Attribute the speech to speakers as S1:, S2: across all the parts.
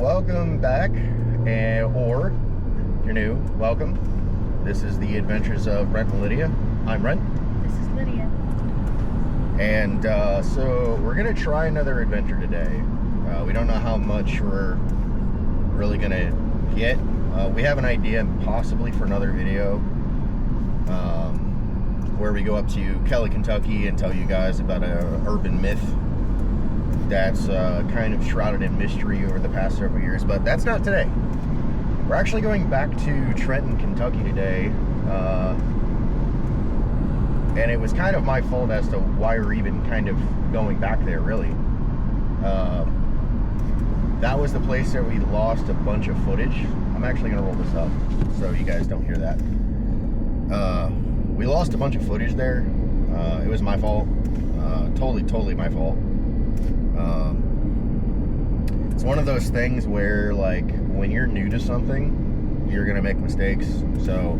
S1: welcome back, or if you're new, welcome. This is the Adventures of Brent and Lydia. I'm Brent.
S2: This is Lydia.
S1: And so we're gonna try another adventure today. We don't know how much we're really gonna get. We have an idea possibly for another video where we go up to Kelly, Kentucky and tell you guys about an urban myth that's kind of shrouded in mystery over the past several years, but that's not today. We're actually going back to Trenton, Kentucky today, and it was kind of my fault as to why we're even kind of going back there, really. That was the place that we lost a bunch of footage. I'm actually going to roll this up so you guys don't hear that. We lost a bunch of footage there. It was my fault. Totally my fault. It's one of those things where, like, when you're new to something, you're gonna make mistakes. So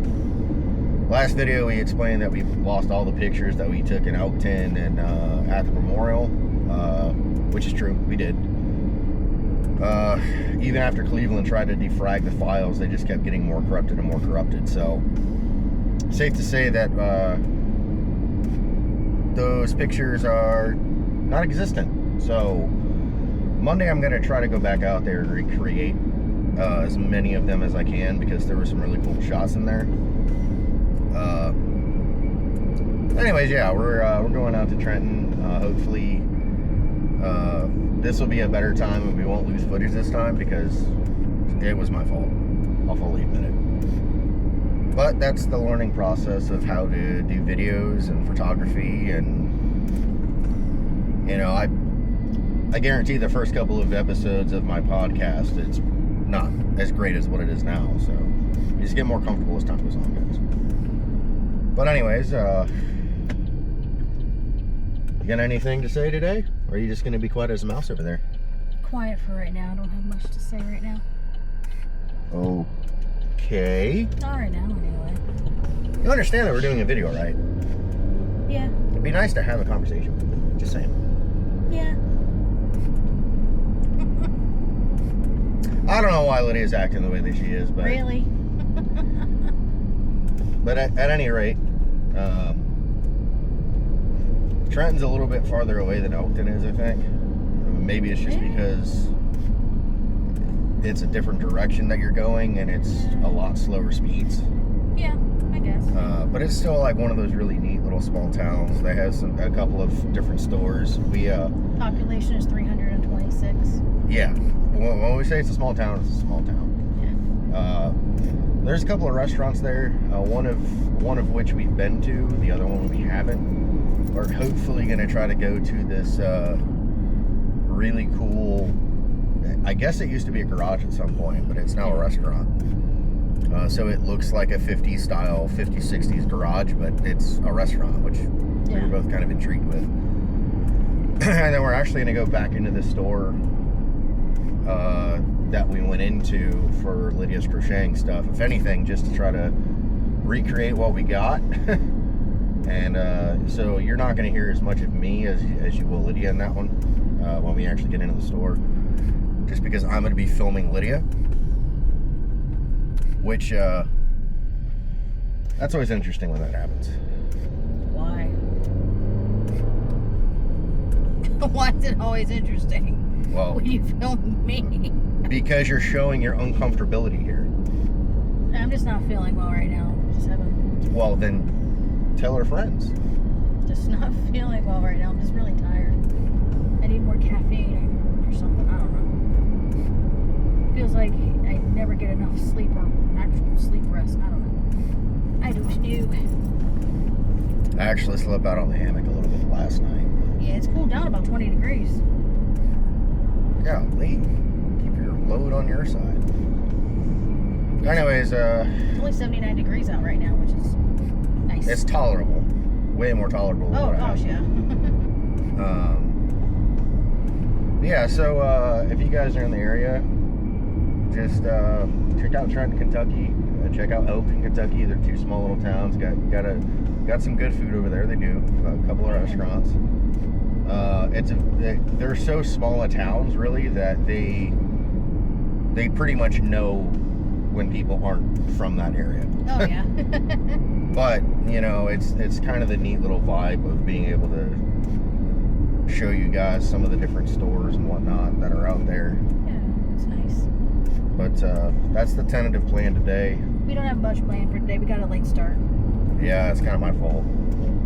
S1: last video we explained that we lost all the pictures that we took in Elkton and at the memorial, which is true, we did. Even after Cleveland tried to defrag the files, they just kept getting more corrupted and more corrupted. So safe to say that those pictures are not existent. So Monday I'm going to try to go back out there and recreate as many of them as I can, because there were some really cool shots in there. Anyways, yeah, we're going out to Trenton. Hopefully this will be a better time and we won't lose footage this time, because it was my fault. I'll fully admit it. But that's the learning process of how to do videos and photography. And you know, I guarantee the first couple of episodes of my podcast, it's not as great as what it is now. So you just get more comfortable as time goes on, guys. But anyways, you got anything to say today? Or are you just going to be quiet as a mouse over there?
S2: Quiet for right now. I don't have much to say right now.
S1: Okay.
S2: Not right now, anyway.
S1: You understand that we're doing a video, right?
S2: Yeah.
S1: It'd be nice to have a conversation with you. Just saying.
S2: Yeah.
S1: I don't know why Lydia's acting the way that she is, but...
S2: Really?
S1: But at any rate, Trenton's a little bit farther away than Elkton is, I think. Maybe it's just because it's a different direction that you're going and it's a lot slower speeds.
S2: Yeah, I guess.
S1: But it's still like one of those really neat little small towns that has a couple of different stores.
S2: Population is 326.
S1: Yeah. When we say it's a small town, it's a small town.
S2: Yeah.
S1: There's a couple of restaurants there, one of which we've been to, the other one we haven't. We're hopefully going to try to go to this really cool, I guess it used to be a garage at some point, but it's now a restaurant. So it looks like a 50s style, 50s, 60s garage, but it's a restaurant, which we were both kind of intrigued with. And then we're actually going to go back into the store that we went into for Lydia's crocheting stuff, if anything, just to try to recreate what we got. And so you're not going to hear as much of me as you will Lydia in that one when we actually get into the store, just because I'm going to be filming Lydia, which that's always interesting when that happens.
S2: Why? Why is it always interesting?
S1: Well,
S2: when you film me?
S1: Because you're showing your uncomfortability here.
S2: I'm just not feeling well right now. Just having...
S1: Well, then tell her friends.
S2: Just not feeling well right now. I'm just really tired. I need more caffeine or something. I don't know. Feels like I never get enough sleep or actual sleep rest. I don't know. I don't know.
S1: I actually slept out on the hammock a little bit last night.
S2: Yeah, it's cooled down about 20 degrees.
S1: Golly. Keep your load on your side. Anyways,
S2: it's only 79 degrees out right now, which is nice.
S1: It's tolerable. Way more tolerable than what I have.
S2: Yeah.
S1: Yeah, so if you guys are in the area, just check out Trenton, Kentucky. Check out Elkton, Kentucky. They're two small little towns. Got some good food over there. They do. A couple of restaurants. They're so small of towns, really, that they pretty much know when people aren't from that area.
S2: Oh yeah.
S1: But, you know, it's kind of the neat little vibe of being able to show you guys some of the different stores and whatnot that are out there.
S2: Yeah, it's nice.
S1: But that's the tentative plan today.
S2: We don't have much planned for today. We got a late start.
S1: Yeah, it's kind of my fault.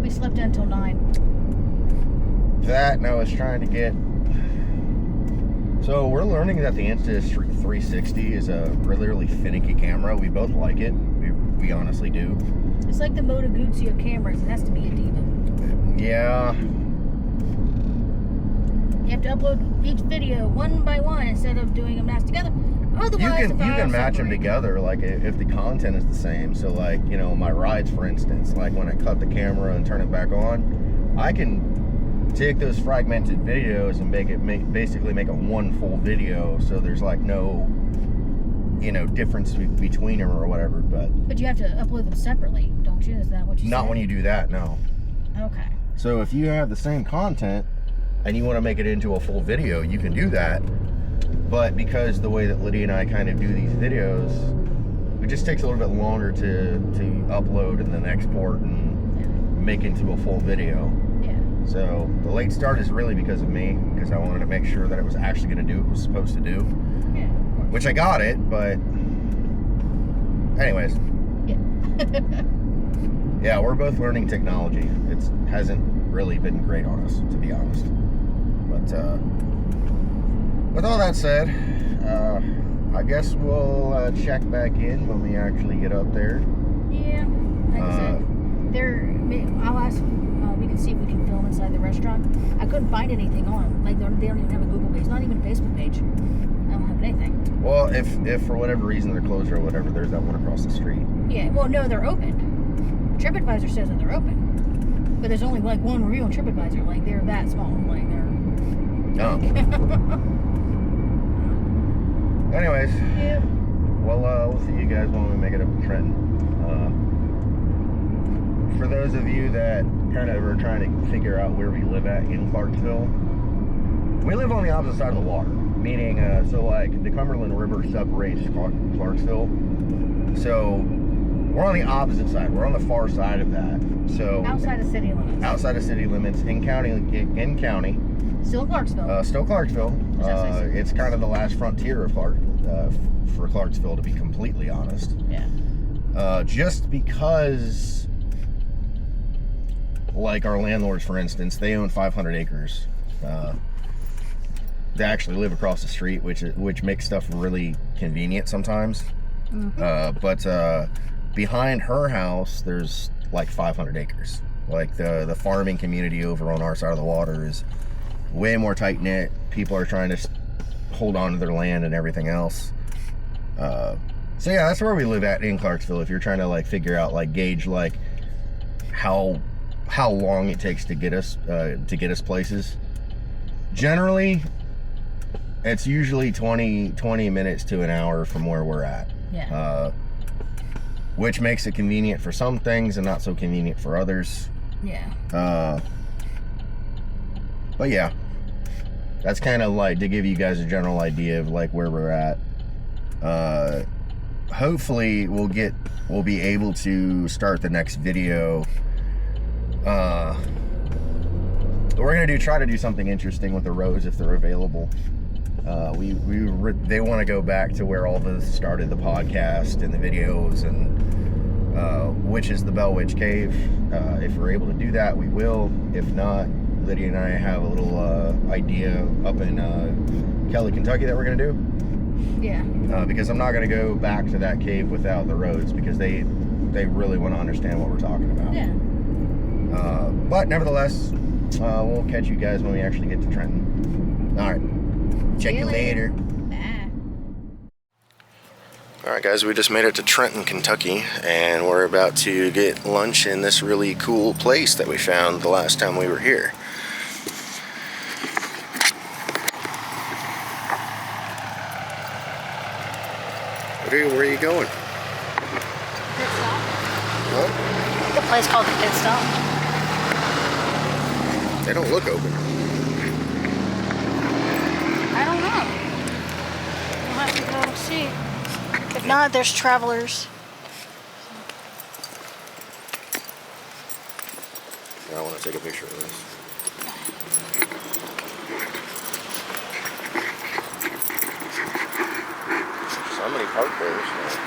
S2: We slept until 9.
S1: That, and I was trying to get... So we're learning that the Insta360 is a really, really finicky camera. We both like it. We honestly do.
S2: It's like the Moto Guzzi of cameras. It has to be a diva.
S1: Yeah.
S2: You have to upload each video one by one instead of doing them together. Otherwise,
S1: you can match them together, like if the content is the same. So like, you know, my rides, for instance, like when I cut the camera and turn it back on, I can take those fragmented videos and basically make a one full video. So there's like no, you know, difference between them or whatever. But
S2: you have to upload them separately, don't you? Is that what you said?
S1: Not when you do that, no.
S2: Okay.
S1: So if you have the same content and you want to make it into a full video, you can do that. But because the way that Lydia and I kind of do these videos, it just takes a little bit longer to upload and then export and make into a full video.
S2: Yeah.
S1: So the late start is really because of me, because I wanted to make sure that it was actually going to do what it was supposed to do.
S2: Yeah.
S1: Which I got it, but anyways.
S2: Yeah.
S1: Yeah, we're both learning technology. It hasn't really been great on us, to be honest. But with all that said, I guess we'll check back in when we actually get up there.
S2: Yeah, like I said, I'll ask. We can see if we can film inside the restaurant. I couldn't find anything on. Like they don't even have a Google page, not even a Facebook page. I don't have anything.
S1: Well, if for whatever reason they're closed or whatever, there's that one across the street.
S2: Yeah. Well, no, they're open. TripAdvisor says that they're open, but there's only like one review on TripAdvisor. Like they're that small. Like they're.
S1: Oh. Anyways,
S2: Yeah.
S1: well, we'll see you guys when we make it up to Trenton. For those of you that kind of are trying to figure out where we live at in Clarksville, we live on the opposite side of the water. Meaning, so like the Cumberland River separates Clarksville. So we're on the opposite side. We're on the far side of that. So
S2: Outside of city limits.
S1: outside of city limits, in county.
S2: Still Clarksville.
S1: Still Clarksville. It's kind of the last frontier of for Clarksville, to be completely honest.
S2: Yeah.
S1: Just because, like our landlords, for instance, they own 500 acres. They actually live across the street, which makes stuff really convenient sometimes. Mm-hmm. But behind her house, there's like 500 acres. Like the farming community over on our side of the water is way more tight knit. People are trying to hold on to their land and everything else. So yeah, that's where we live at in Clarksville. If you're trying to like figure out, like gauge like how long it takes to get us places. Generally, it's usually 20 minutes to an hour from where we're at.
S2: Yeah.
S1: Which makes it convenient for some things and not so convenient for others.
S2: Yeah.
S1: But yeah, that's kind of like to give you guys a general idea of like where we're at. Hopefully we'll be able to start the next video. We're gonna try to do something interesting with the roads if they're available. They want to go back to where all this started, the podcast and the videos, and which is the Bell Witch Cave. If we're able to do that, we will. If not, Lydia and I have a little idea up in Kelly, Kentucky that we're gonna do.
S2: Yeah.
S1: Because I'm not gonna go back to that cave without the roads, because they really want to understand what we're talking about.
S2: Yeah.
S1: But nevertheless, we'll catch you guys when we actually get to Trenton. All right. Check you later.
S2: Bye.
S1: Alright guys, we just made it to Trenton, Kentucky, and we're about to get lunch in this really cool place that we found the last time we were here. Where are you going?
S2: Pit stop.
S1: What?
S2: The place called the Pit Stop.
S1: They don't look open.
S2: I don't know. We'll have to go see. If not, there's travelers.
S1: I want to take a picture of this. Somebody parked there. So.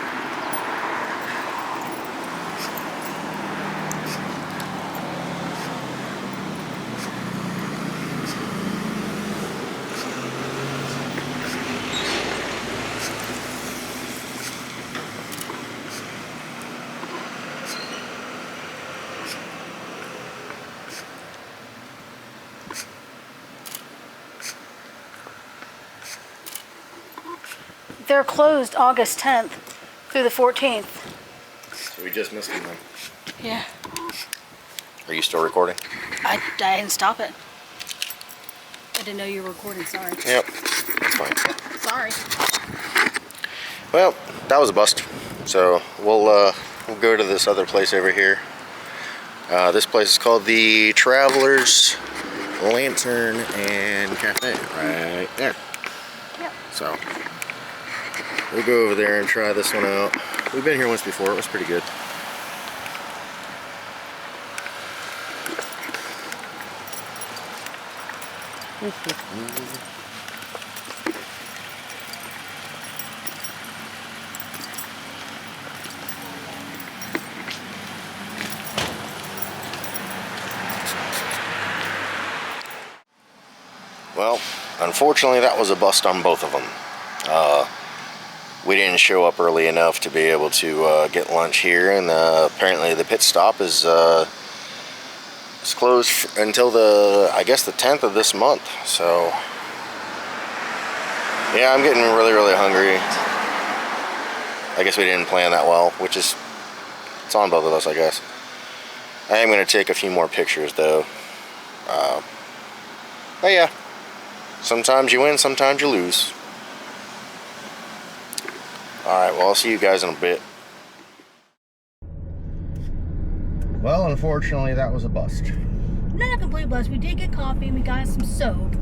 S2: They're closed August 10th through the 14th.
S1: So we just missed them then.
S2: Yeah.
S1: Are you still recording?
S2: I didn't stop it. I didn't know you were recording, sorry.
S1: Yep, it's fine.
S2: Sorry.
S1: Well, that was a bust. So we'll go to this other place over here. This place is called the Travelers Lantern and Cafe, right there.
S2: Yep.
S1: So we'll go over there and try this one out. We've been here once before. It was pretty good. Well, unfortunately that was a bust on both of them. We didn't show up early enough to be able to get lunch here, and apparently the pit stop is closed until I guess the 10th of this month. So yeah, I'm getting really hungry. I guess we didn't plan that well, which is, it's on both of us, I guess. I am going to take a few more pictures though. But yeah, sometimes you win, sometimes you lose. Alright, well, I'll see you guys in a bit. Well, unfortunately, that was a bust.
S2: Not a complete bust. We did get coffee and we got some soap.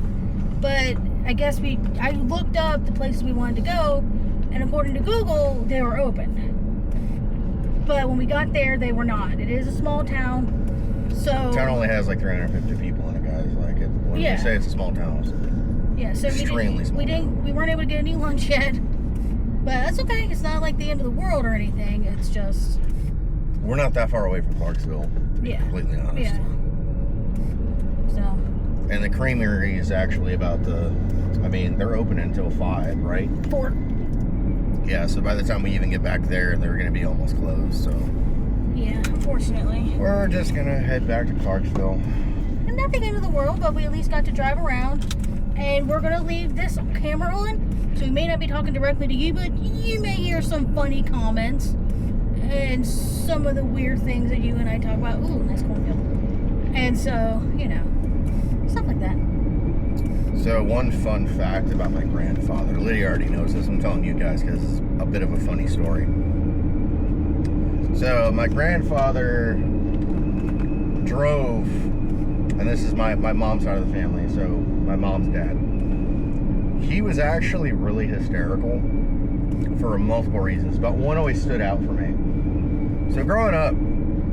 S2: But I guess I looked up the places we wanted to go, and according to Google, they were open. But when we got there, they were not. It is a small town, so...
S1: The town only has like 350 people in it, guys. Like, when you say it's a small town, it's
S2: yeah, so
S1: extremely small.
S2: We weren't able to get any lunch yet. But that's okay. It's not like the end of the world or anything. It's just...
S1: We're not that far away from Clarksville.
S2: Yeah.
S1: Completely honest.
S2: Yeah. So.
S1: And the creamery is actually about they're open until 5, right?
S2: 4.
S1: Yeah, so by the time we even get back there, they're going to be almost closed, so.
S2: Yeah, unfortunately.
S1: We're just going to head back to Clarksville.
S2: And not the end of the world, but we at least got to drive around. And we're going to leave this camera on. So we may not be talking directly to you, but you may hear some funny comments and some of the weird things that you and I talk about. Ooh, nice cornfield. And so, you know, stuff like that.
S1: So one fun fact about my grandfather. Lydia already knows this. I'm telling you guys because it's a bit of a funny story. So my grandfather drove, and this is my mom's side of the family, so my mom's dad. He was actually really hysterical for multiple reasons, but one always stood out for me. So growing up,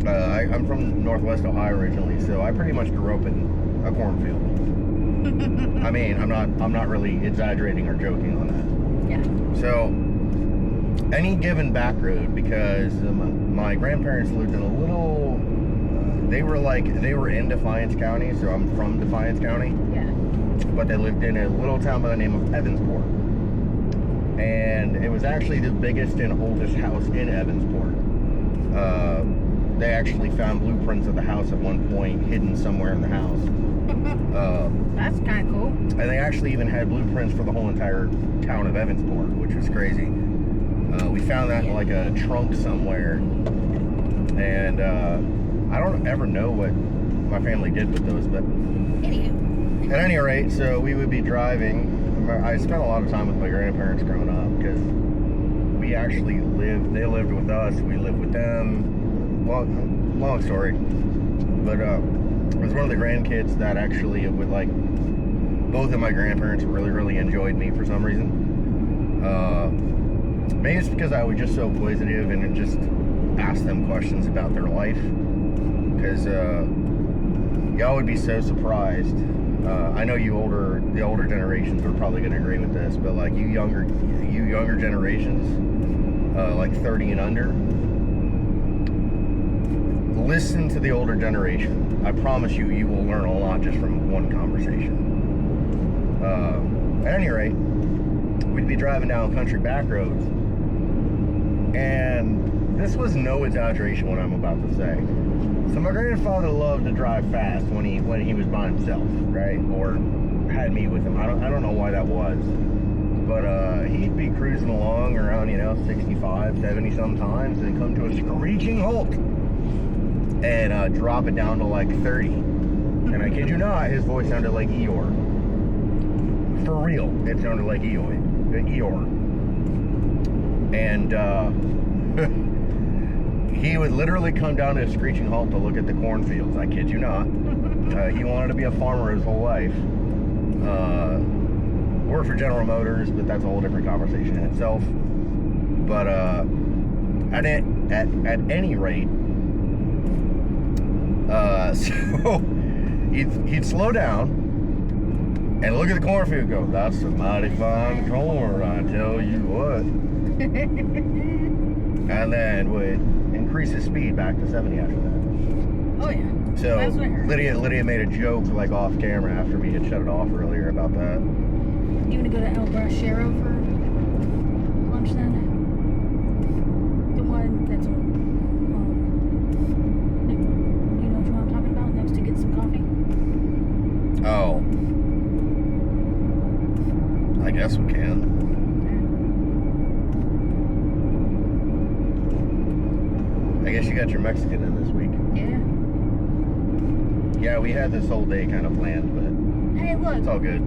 S1: I'm from Northwest Ohio originally, so I pretty much grew up in a cornfield. I mean, I'm not really exaggerating or joking on that.
S2: Yeah.
S1: So any given back road, because my grandparents lived in a little, they were in Defiance County, so I'm from Defiance County.
S2: Yeah.
S1: But they lived in a little town by the name of Evansport. And it was actually the biggest and oldest house in Evansport. They actually found blueprints of the house at one point hidden somewhere in the house.
S2: That's kind of cool.
S1: And they actually even had blueprints for the whole entire town of Evansport, which was crazy. We found that in like a trunk somewhere. And I don't ever know what my family did with those, but...
S2: Anywho.
S1: At any rate, so we would be driving. I spent a lot of time with my grandparents growing up because we actually they lived with us, we lived with them. Long story. But it was one of the grandkids that actually would like, both of my grandparents really enjoyed me for some reason. Maybe it's because I was just so inquisitive and it just asked them questions about their life. Because y'all would be so surprised. I know the older generations are probably going to agree with this, but like you younger generations, like 30 and under, listen to the older generation. I promise you, you will learn a lot just from one conversation. At any rate, we'd be driving down country back roads, and this was no exaggeration what I'm about to say. So my grandfather loved to drive fast when he was by himself, right? Or had me with him. I don't know why that was. But he'd be cruising along around, 65, 70 sometimes, and come to a screeching halt and drop it down to like 30. And I kid you not, his voice sounded like Eeyore. For real, it sounded like Eeyore. And he would literally come down to a screeching halt to look at the cornfields. I kid you not. He wanted to be a farmer his whole life. Worked for General Motors, but that's a whole different conversation in itself. But at any rate, so he'd slow down and look at the cornfield and go, "That's a mighty fine corn, I tell you what." And then would increase his speed back to 70 after that.
S2: Oh yeah.
S1: So Lydia made a joke like off camera after we had shut it off earlier about that.
S2: You gonna go to El Brachero for lunch then? The one that's on. You know what I'm talking about? Next to get some coffee.
S1: Oh. I guess we can. I guess you got your Mexican in this week.
S2: Yeah.
S1: Yeah, we had this whole day kind of planned, but
S2: Hey, look.
S1: it's all good.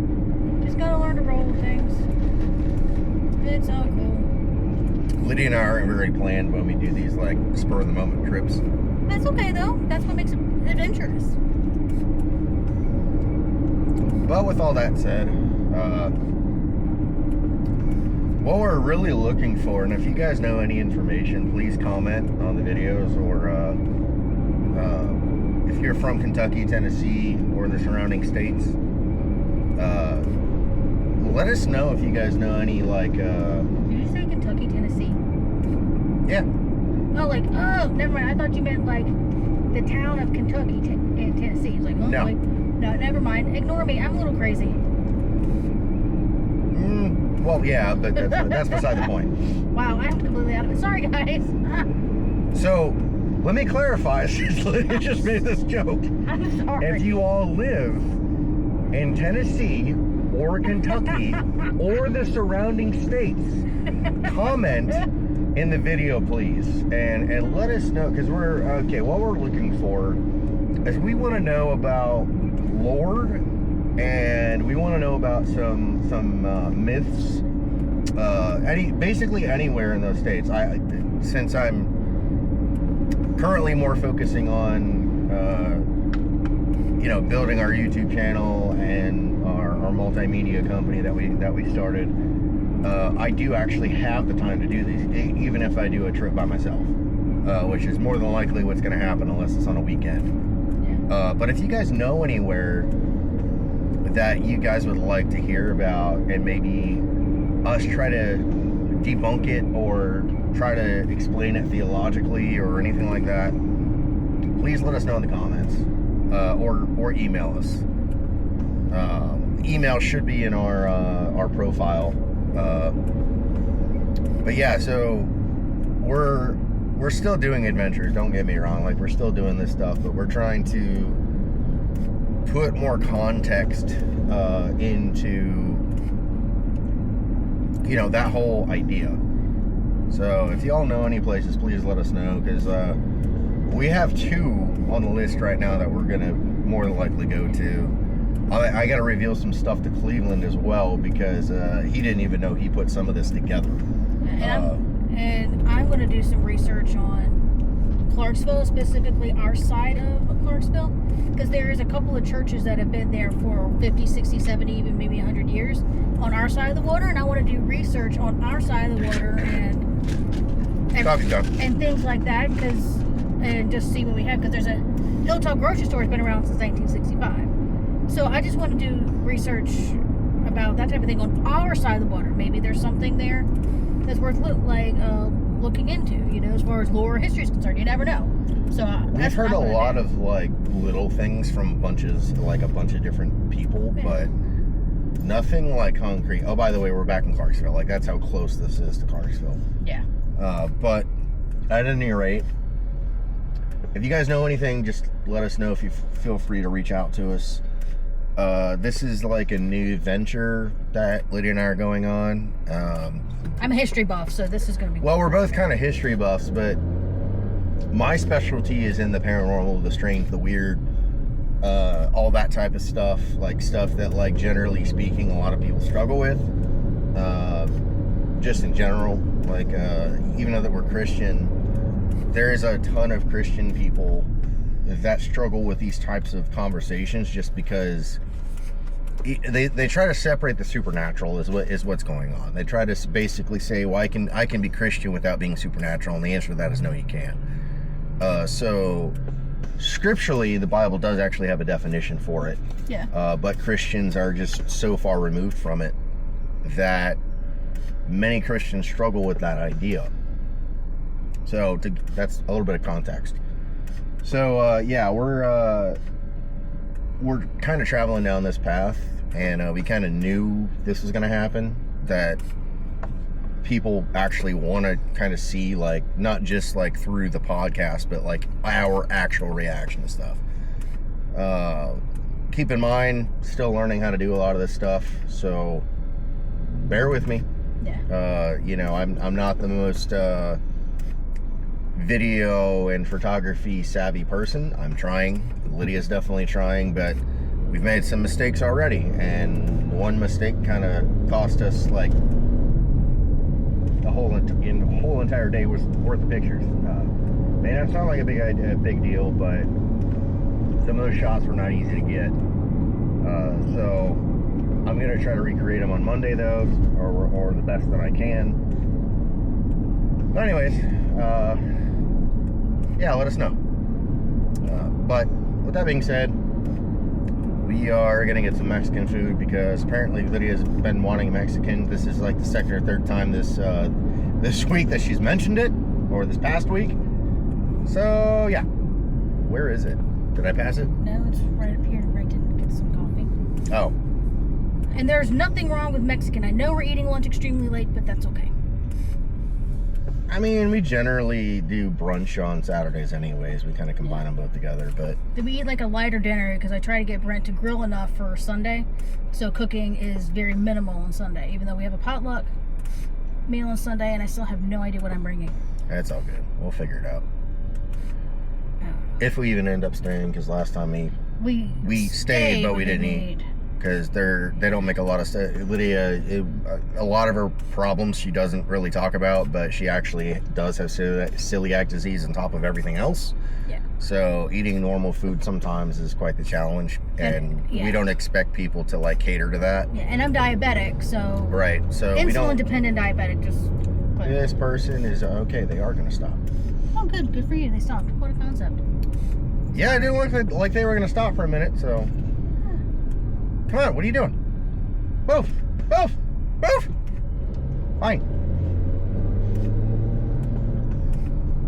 S2: Just gotta learn to roll with things. It's all cool.
S1: Lydia and I aren't very planned when we do these like spur of the moment trips.
S2: That's okay though. That's what makes it adventurous.
S1: But with all that said, what we're really looking for, and if you guys know any information, please comment on the videos, or if you're from Kentucky, Tennessee, or the surrounding states, let us know if you guys know any, like,
S2: Did you say Kentucky, Tennessee?
S1: yeah.
S2: Oh, never mind. I thought you meant, like, the town of Kentucky and Tennessee. It's like, oh,
S1: No.
S2: No, never mind. Ignore me. I'm a little crazy.
S1: Well, yeah, but that's beside the point.
S2: Wow, I'm completely out of it. Sorry, guys.
S1: So, let me clarify, since Lydia just made this joke.
S2: I'm sorry.
S1: If you all live in Tennessee or Kentucky or the surrounding states, comment in the video, please, and let us know, because what we're looking for is we want to know about lore, and we want to know about some myths, basically anywhere in those states. Since I'm currently more focusing on building our YouTube channel and our multimedia company that we started, I do actually have the time to do these, even if I do a trip by myself, which is more than likely what's going to happen unless it's on a weekend.
S2: Yeah.
S1: But if you guys know anywhere that you guys would like to hear about, and maybe us try to debunk it or try to explain it theologically or anything like that, please let us know in the comments, or email us. Email should be in our profile. But yeah, so we're still doing adventures, don't get me wrong, like we're still doing this stuff, but we're trying to put more context into that whole idea. So if y'all know any places, please let us know, because we have 2 on the list right now that we're gonna more than likely go to. I gotta reveal some stuff to Cleveland as well, because he didn't even know he put some of this together.
S2: And I'm going to do some research on Clarksville, specifically our side of Clarksville, because there is a couple of churches that have been there for 50, 60, 70, even maybe 100 years on our side of the water, and I want to do research on our side of the water and things like that, and just see what we have, because there's a Hilltop grocery store has been around since 1965. So I just want to do research about that type of thing on our side of the water. Maybe there's something there that's worth looking into, you know, as far as lore or history is concerned. You never know. So
S1: we've heard a lot of like little things from a bunch of different people, but nothing like concrete. Oh, by the way, we're back in Clarksville. Like, that's how close this is to Clarksville.
S2: Yeah.
S1: But at any rate, if you guys know anything, just let us know. If you feel free to reach out to us. This is like a new venture that Lydia and I are going on.
S2: I'm a history buff, so this is going to be...
S1: Well, we're both kind of history buffs, but my specialty is in the paranormal, the strange, the weird, all that type of stuff. Like, stuff that, like, generally speaking, a lot of people struggle with. Just in general. Like, even though that we're Christian, there is a ton of Christian people that struggle with these types of conversations just because they try to separate the supernatural is what's going on. They try to basically say, well, I can be Christian without being supernatural, and the answer to that is no, you can't. So scripturally, the Bible does actually have a definition for it.
S2: Yeah.
S1: But Christians are just so far removed from it that many Christians struggle with that idea. So that's a little bit of context. So yeah, we're kind of traveling down this path, and we kind of knew this was going to happen, that people actually want to kind of see, like, not just like through the podcast, but like our actual reaction to stuff. Keep in mind, still learning how to do a lot of this stuff, so bear with me.
S2: Yeah.
S1: You know, I'm not the most video and photography savvy person. I'm trying. Lydia's definitely trying, but we've made some mistakes already, and one mistake kind of cost us like a whole entire day worth of pictures. May not sound like a big deal, but some of those shots were not easy to get. So I'm gonna try to recreate them on Monday, though, or the best that I can. But anyways, yeah, let us know. But with that being said, we are gonna get some Mexican food, because apparently Lydia's been wanting Mexican. This is like the second or third time this week that she's mentioned it, or this past week. So yeah, where is it? Did I pass it?
S2: No, it's right up here in Trenton. Get some coffee.
S1: Oh.
S2: And there's nothing wrong with Mexican. I know we're eating lunch extremely late, but that's okay.
S1: I mean, we generally do brunch on Saturdays anyways. We kind of combine them both together, but...
S2: We eat like a lighter dinner, because I try to get Brent to grill enough for Sunday. So cooking is very minimal on Sunday, even though we have a potluck meal on Sunday, and I still have no idea what I'm bringing.
S1: That's all good. We'll figure it out. If we even end up staying, because last time we stayed, but we didn't eat. Because they don't make a lot of stuff. Lydia, a lot of her problems she doesn't really talk about, but she actually does have celiac disease on top of everything else.
S2: Yeah.
S1: So eating normal food sometimes is quite the challenge, and
S2: yeah.
S1: We don't expect people to like cater to that.
S2: Yeah, and I'm diabetic, so
S1: right. So
S2: insulin dependent diabetic.
S1: This person is okay. They are going to stop.
S2: Oh, good for you. They stopped. What a concept.
S1: Yeah, it didn't look like they were going to stop for a minute, so... Come on, what are you doing? Move! Move! Move! Fine.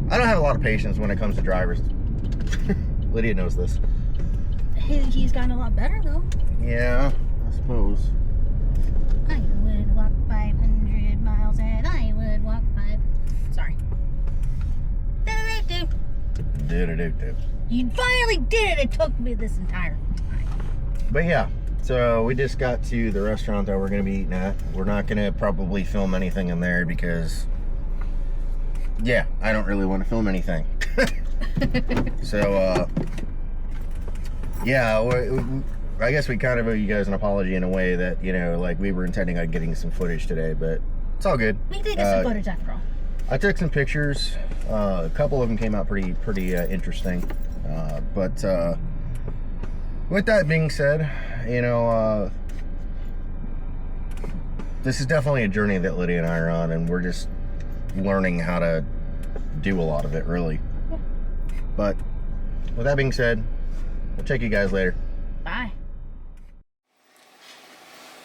S1: I don't have a lot of patience when it comes to drivers. Lydia knows this.
S2: He's gotten a lot better, though.
S1: Yeah, I suppose.
S2: I would walk 500 miles and I would walk 5... Sorry.
S1: Do-do-do-do.
S2: You finally did it! It took me this entire time.
S1: But yeah. So we just got to the restaurant that we're going to be eating at. We're not going to probably film anything in there because, yeah, I don't really want to film anything. So, yeah, I guess we kind of owe you guys an apology in a way that, you know, like we were intending on getting some footage today, but it's all good.
S2: We did get some footage after all.
S1: I took some pictures. A couple of them came out pretty interesting. But with that being said, you know, this is definitely a journey that Lydia and I are on, and we're just learning how to do a lot of it, really. Yeah. But with that being said, we'll take you guys later.
S2: Bye.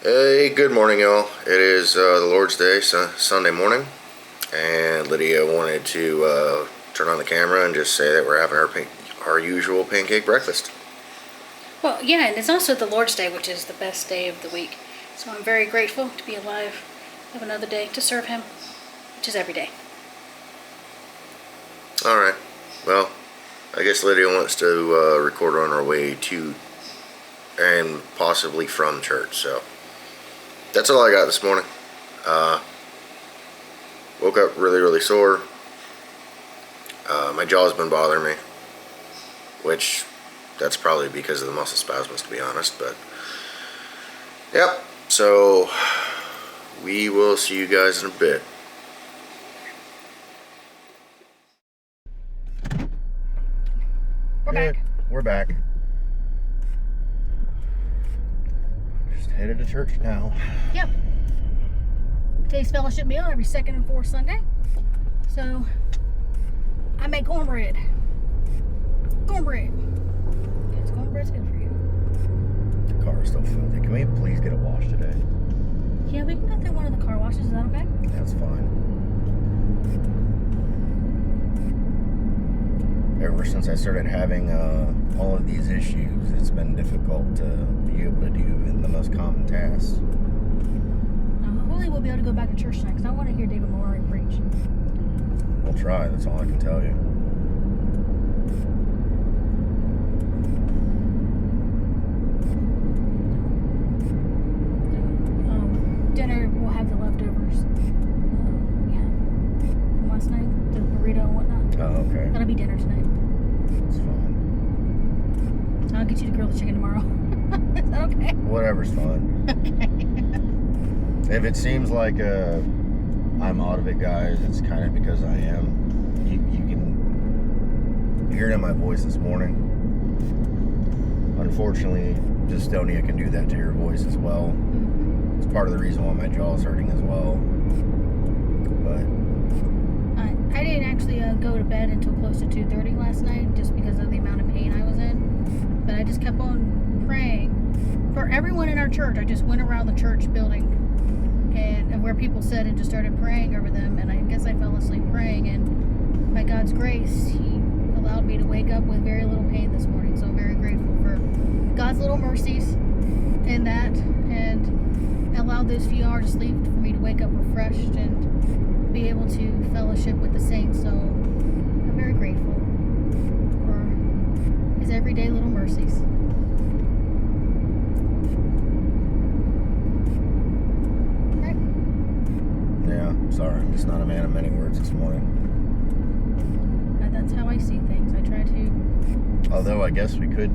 S1: Hey, good morning, y'all. It is the Lord's Day, Sunday morning, and Lydia wanted to turn on the camera and just say that we're having our usual pancake breakfast.
S2: Well, yeah, and it's also the Lord's Day, which is the best day of the week. So I'm very grateful to be alive, have another day to serve Him, which is every day.
S1: All right. Well, I guess Lydia wants to record on our way to and possibly from church, so that's all I got this morning. Woke up really sore. My jaw's been bothering me, which that's probably because of the muscle spasms, to be honest, but yep. So we will see you guys in a bit. We're back. Just headed to church now.
S2: Yep. Today's fellowship meal every second and fourth Sunday. So I make cornbread. Cornbread. Yes, cornbread's good for you.
S1: The car is still filthy. Can we please get it washed today?
S2: Yeah, we can go through one of the car washes. Is that okay?
S1: That's fine. Ever since I started having all of these issues, it's been difficult to be able to do even the most common tasks.
S2: Hopefully we'll be able to go back to church tonight, because I want to hear David Mallory preach.
S1: We'll try. That's all I can tell you.
S2: Dinner, we'll have the leftovers. From last night, the burrito and whatnot.
S1: Oh, okay.
S2: That'll be dinner tonight.
S1: It's fine.
S2: I'll get you to grill the chicken tomorrow. Is that okay?
S1: Whatever's fine.
S2: Okay.
S1: If it seems like I'm out of it, guys, it's kind of because I am. You can hear it in my voice this morning. Unfortunately, dystonia can do that to your voice as well. It's part of the reason why my jaw is hurting as well. But
S2: I didn't actually go to bed until close to 2:30 last night, just because of the amount of pain I was in. But I just kept on praying for everyone in our church. I just went around the church building and where people sit and just started praying over them. And I guess I fell asleep praying. And by God's grace, He allowed me to wake up with very little pain this morning. So I'm very grateful for God's little mercies in that, and allowed those few hours of sleep for me to wake up refreshed and be able to fellowship with the saints. So I'm very grateful for His everyday little mercies. Right?
S1: yeah, sorry, I'm just not a man of many words this morning.
S2: That's how I see things. I try to.
S1: Although I guess we could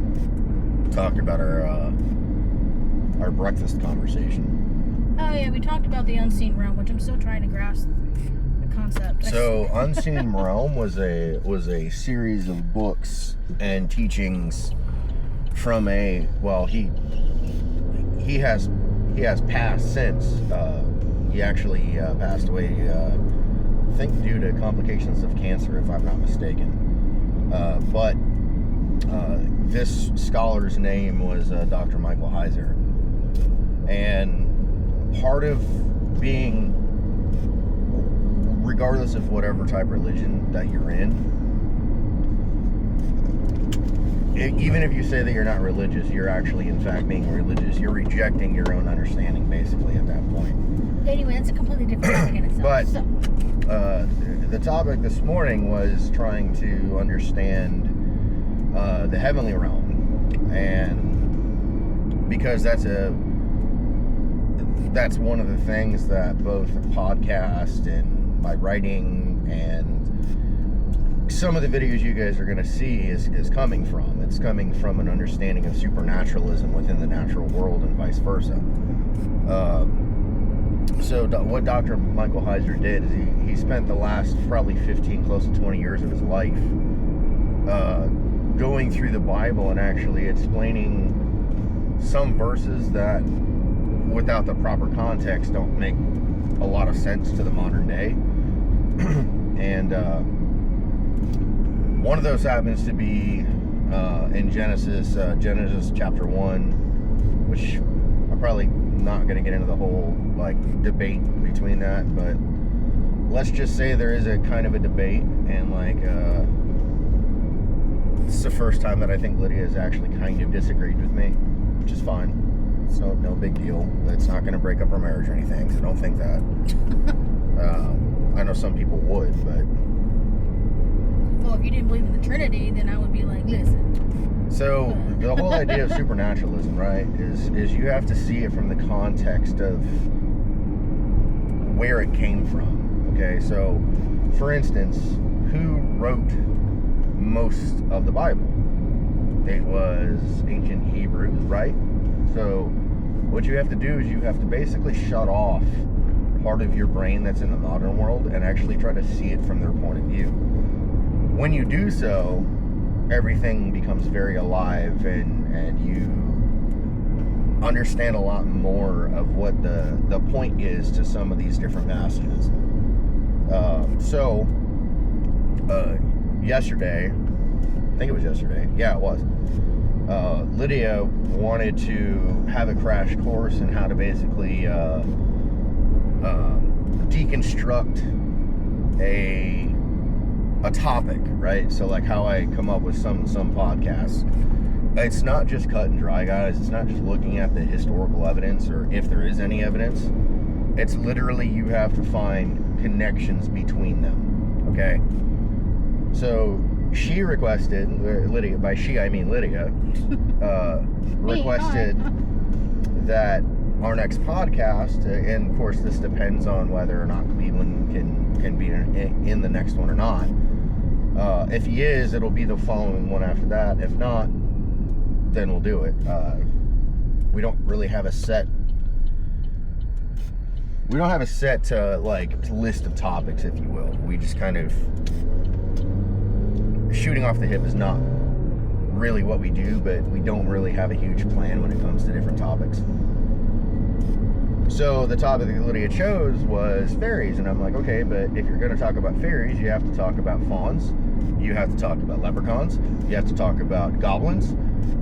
S1: talk about our breakfast conversation.
S2: Oh yeah, we talked about the unseen realm, which I'm still trying to grasp the concept.
S1: So, Unseen Realm was a series of books and teachings from he has passed since. He actually passed away, I think due to complications of cancer, if I'm not mistaken. But this scholar's name was Dr. Michael Heiser. And part of being, regardless of whatever type of religion that you're in, even if you say that you're not religious, you're actually in fact being religious. You're rejecting your own understanding, basically, at that point.
S2: Anyway, that's a completely different topic in itself.
S1: But the topic this morning was trying to understand the heavenly realm, and because that's one of the things that both the podcast and my writing and some of the videos you guys are going to see is coming from. It's coming from an understanding of supernaturalism within the natural world and vice versa. So what Dr. Michael Heiser did is he spent the last probably 15, close to 20 years of his life going through the Bible and actually explaining some verses that, without the proper context, don't make a lot of sense to the modern day. And one of those happens to be in Genesis chapter 1, which I'm probably not going to get into the whole like debate between that, but let's just say there is a kind of a debate, and like this is the first time that I think Lydia has actually kind of disagreed with me, which is fine. It's no big deal. It's not going to break up our marriage or anything, so don't think that. I know some people would, but
S2: well, if you didn't believe in the Trinity, then I would be like, listen.
S1: So the whole idea of supernaturalism, right, is you have to see it from the context of where it came from. Okay, so for instance, who wrote most of the Bible? It was ancient Hebrews, right? So what you have to do is you have to basically shut off part of your brain that's in the modern world and actually try to see it from their point of view. When you do so, everything becomes very alive, and you understand a lot more of what the point is to some of these different passages. Yesterday, I think it was yesterday, yeah, it was, Lydia wanted to have a crash course in how to basically deconstruct a topic, right? So like how I come up with some podcasts. It's not just cut and dry, guys. It's not just looking at the historical evidence or if there is any evidence. It's literally you have to find connections between them, okay? So she requested, Lydia, by she I mean Lydia, requested that our next podcast, and of course this depends on whether or not Cleveland can be in the next one or not. If he is, it'll be the following one after that. If not, then we'll do it. We don't really have a set. We don't have a set list of topics, if you will. We just kind of shooting off the hip is not really what we do, but we don't really have a huge plan when it comes to different topics. So the topic that Lydia chose was fairies, and I'm like, okay, but if you're going to talk about fairies, you have to talk about fawns, you have to talk about leprechauns, you have to talk about goblins,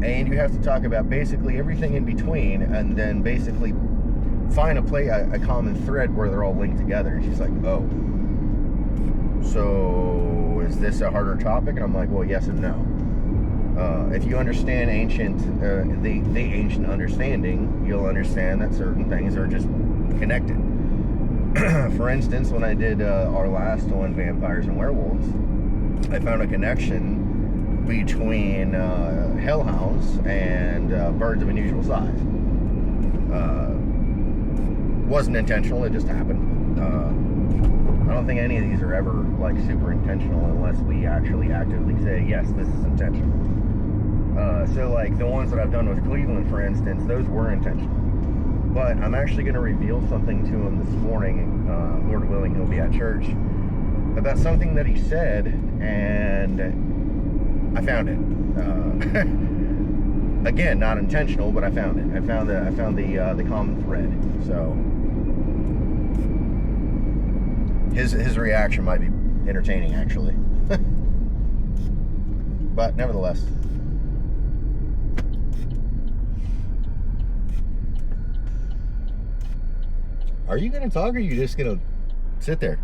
S1: and you have to talk about basically everything in between, and then basically find a common thread where they're all linked together. And she's like, oh, so is this a harder topic? And I'm like, well, yes and no. If you understand the ancient understanding, you'll understand that certain things are just connected. For instance, when I did our last one, vampires and werewolves, I found a connection between hellhounds and birds of unusual size. Wasn't intentional, it just happened. I don't think any of these are ever like super intentional unless we actually actively say, yes, this is intentional. So like the ones that I've done with Cleveland, for instance, those were intentional. But I'm actually going to reveal something to him this morning, Lord willing, he'll be at church, about something that he said, and I found it. Again, not intentional, but I found it. I found the common thread. So his reaction might be entertaining, actually. But nevertheless. Are you going to talk, or are you just going to sit there?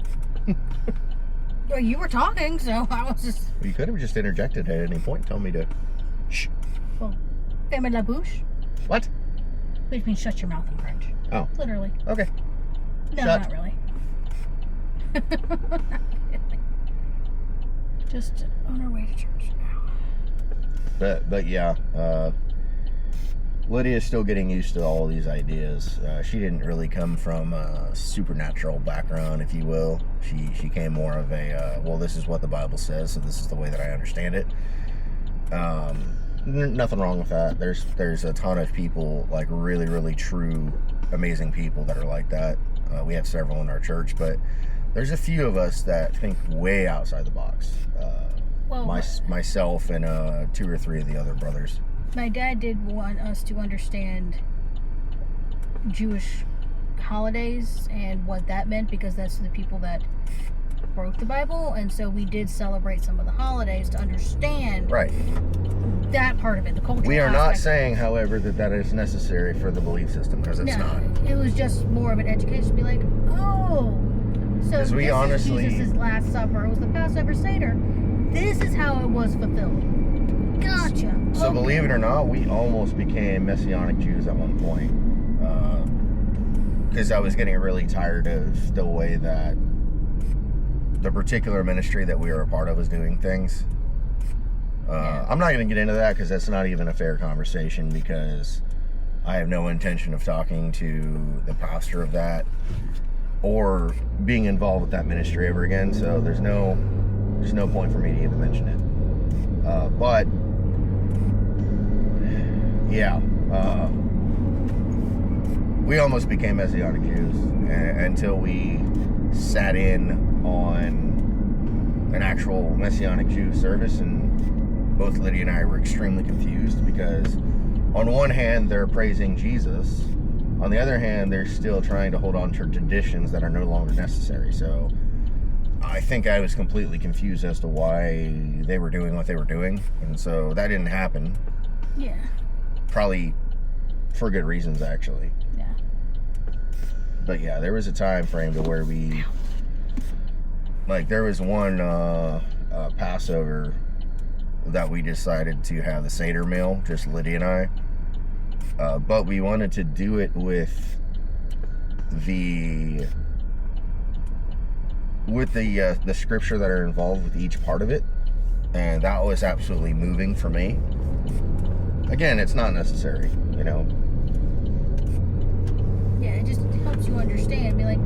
S2: Well, you were talking, so I was just...
S1: Well, you could have just interjected at any point, telling me to shh.
S2: Well, ferme la bouche.
S1: What?
S2: Which means shut your mouth in French.
S1: Oh.
S2: Literally.
S1: Okay.
S2: No,
S1: Shut.
S2: not really. Not really. Just on our way to church now.
S1: But yeah, Lydia's still getting used to all these ideas. She didn't really come from a supernatural background, if you will. She came more of a, well, this is what the Bible says, so this is the way that I understand it. Nothing wrong with that. There's a ton of people, like really, really true, amazing people that are like that. We have several in our church, but there's a few of us that think way outside the box.
S2: Well,
S1: myself and 2 or 3 of the other brothers.
S2: My dad did want us to understand Jewish holidays and what that meant, because that's the people that wrote the Bible, and so we did celebrate some of the holidays to understand that part of it, the culture.
S1: We are not saying, however, that is necessary for the belief system, because it's not.
S2: It was just more of an education to be like, oh, so this is Jesus' Last Supper. It was the Passover Seder. This is how it was fulfilled. Gotcha.
S1: So believe it or not, we almost became Messianic Jews at one point, because I was getting really tired of the way that the particular ministry that we were a part of was doing things. I'm not going to get into that because that's not even a fair conversation, because I have no intention of talking to the pastor of that or being involved with that ministry ever again. So there's no point for me to even mention it. But yeah, we almost became Messianic Jews until we sat in on an actual Messianic Jew service, and both Lydia and I were extremely confused, because on one hand they're praising Jesus, on the other hand they're still trying to hold on to traditions that are no longer necessary. So I think I was completely confused as to why they were doing what they were doing, and so that didn't happen.
S2: Yeah.
S1: Probably for good reasons, actually.
S2: Yeah.
S1: But yeah, there was a time frame to where we, like, there was one Passover that we decided to have the Seder meal, just Lydia and I. But we wanted to do it with the scripture that are involved with each part of it, and that was absolutely moving for me. Again, it's not necessary, you know.
S2: Yeah, it just helps you understand. Be like,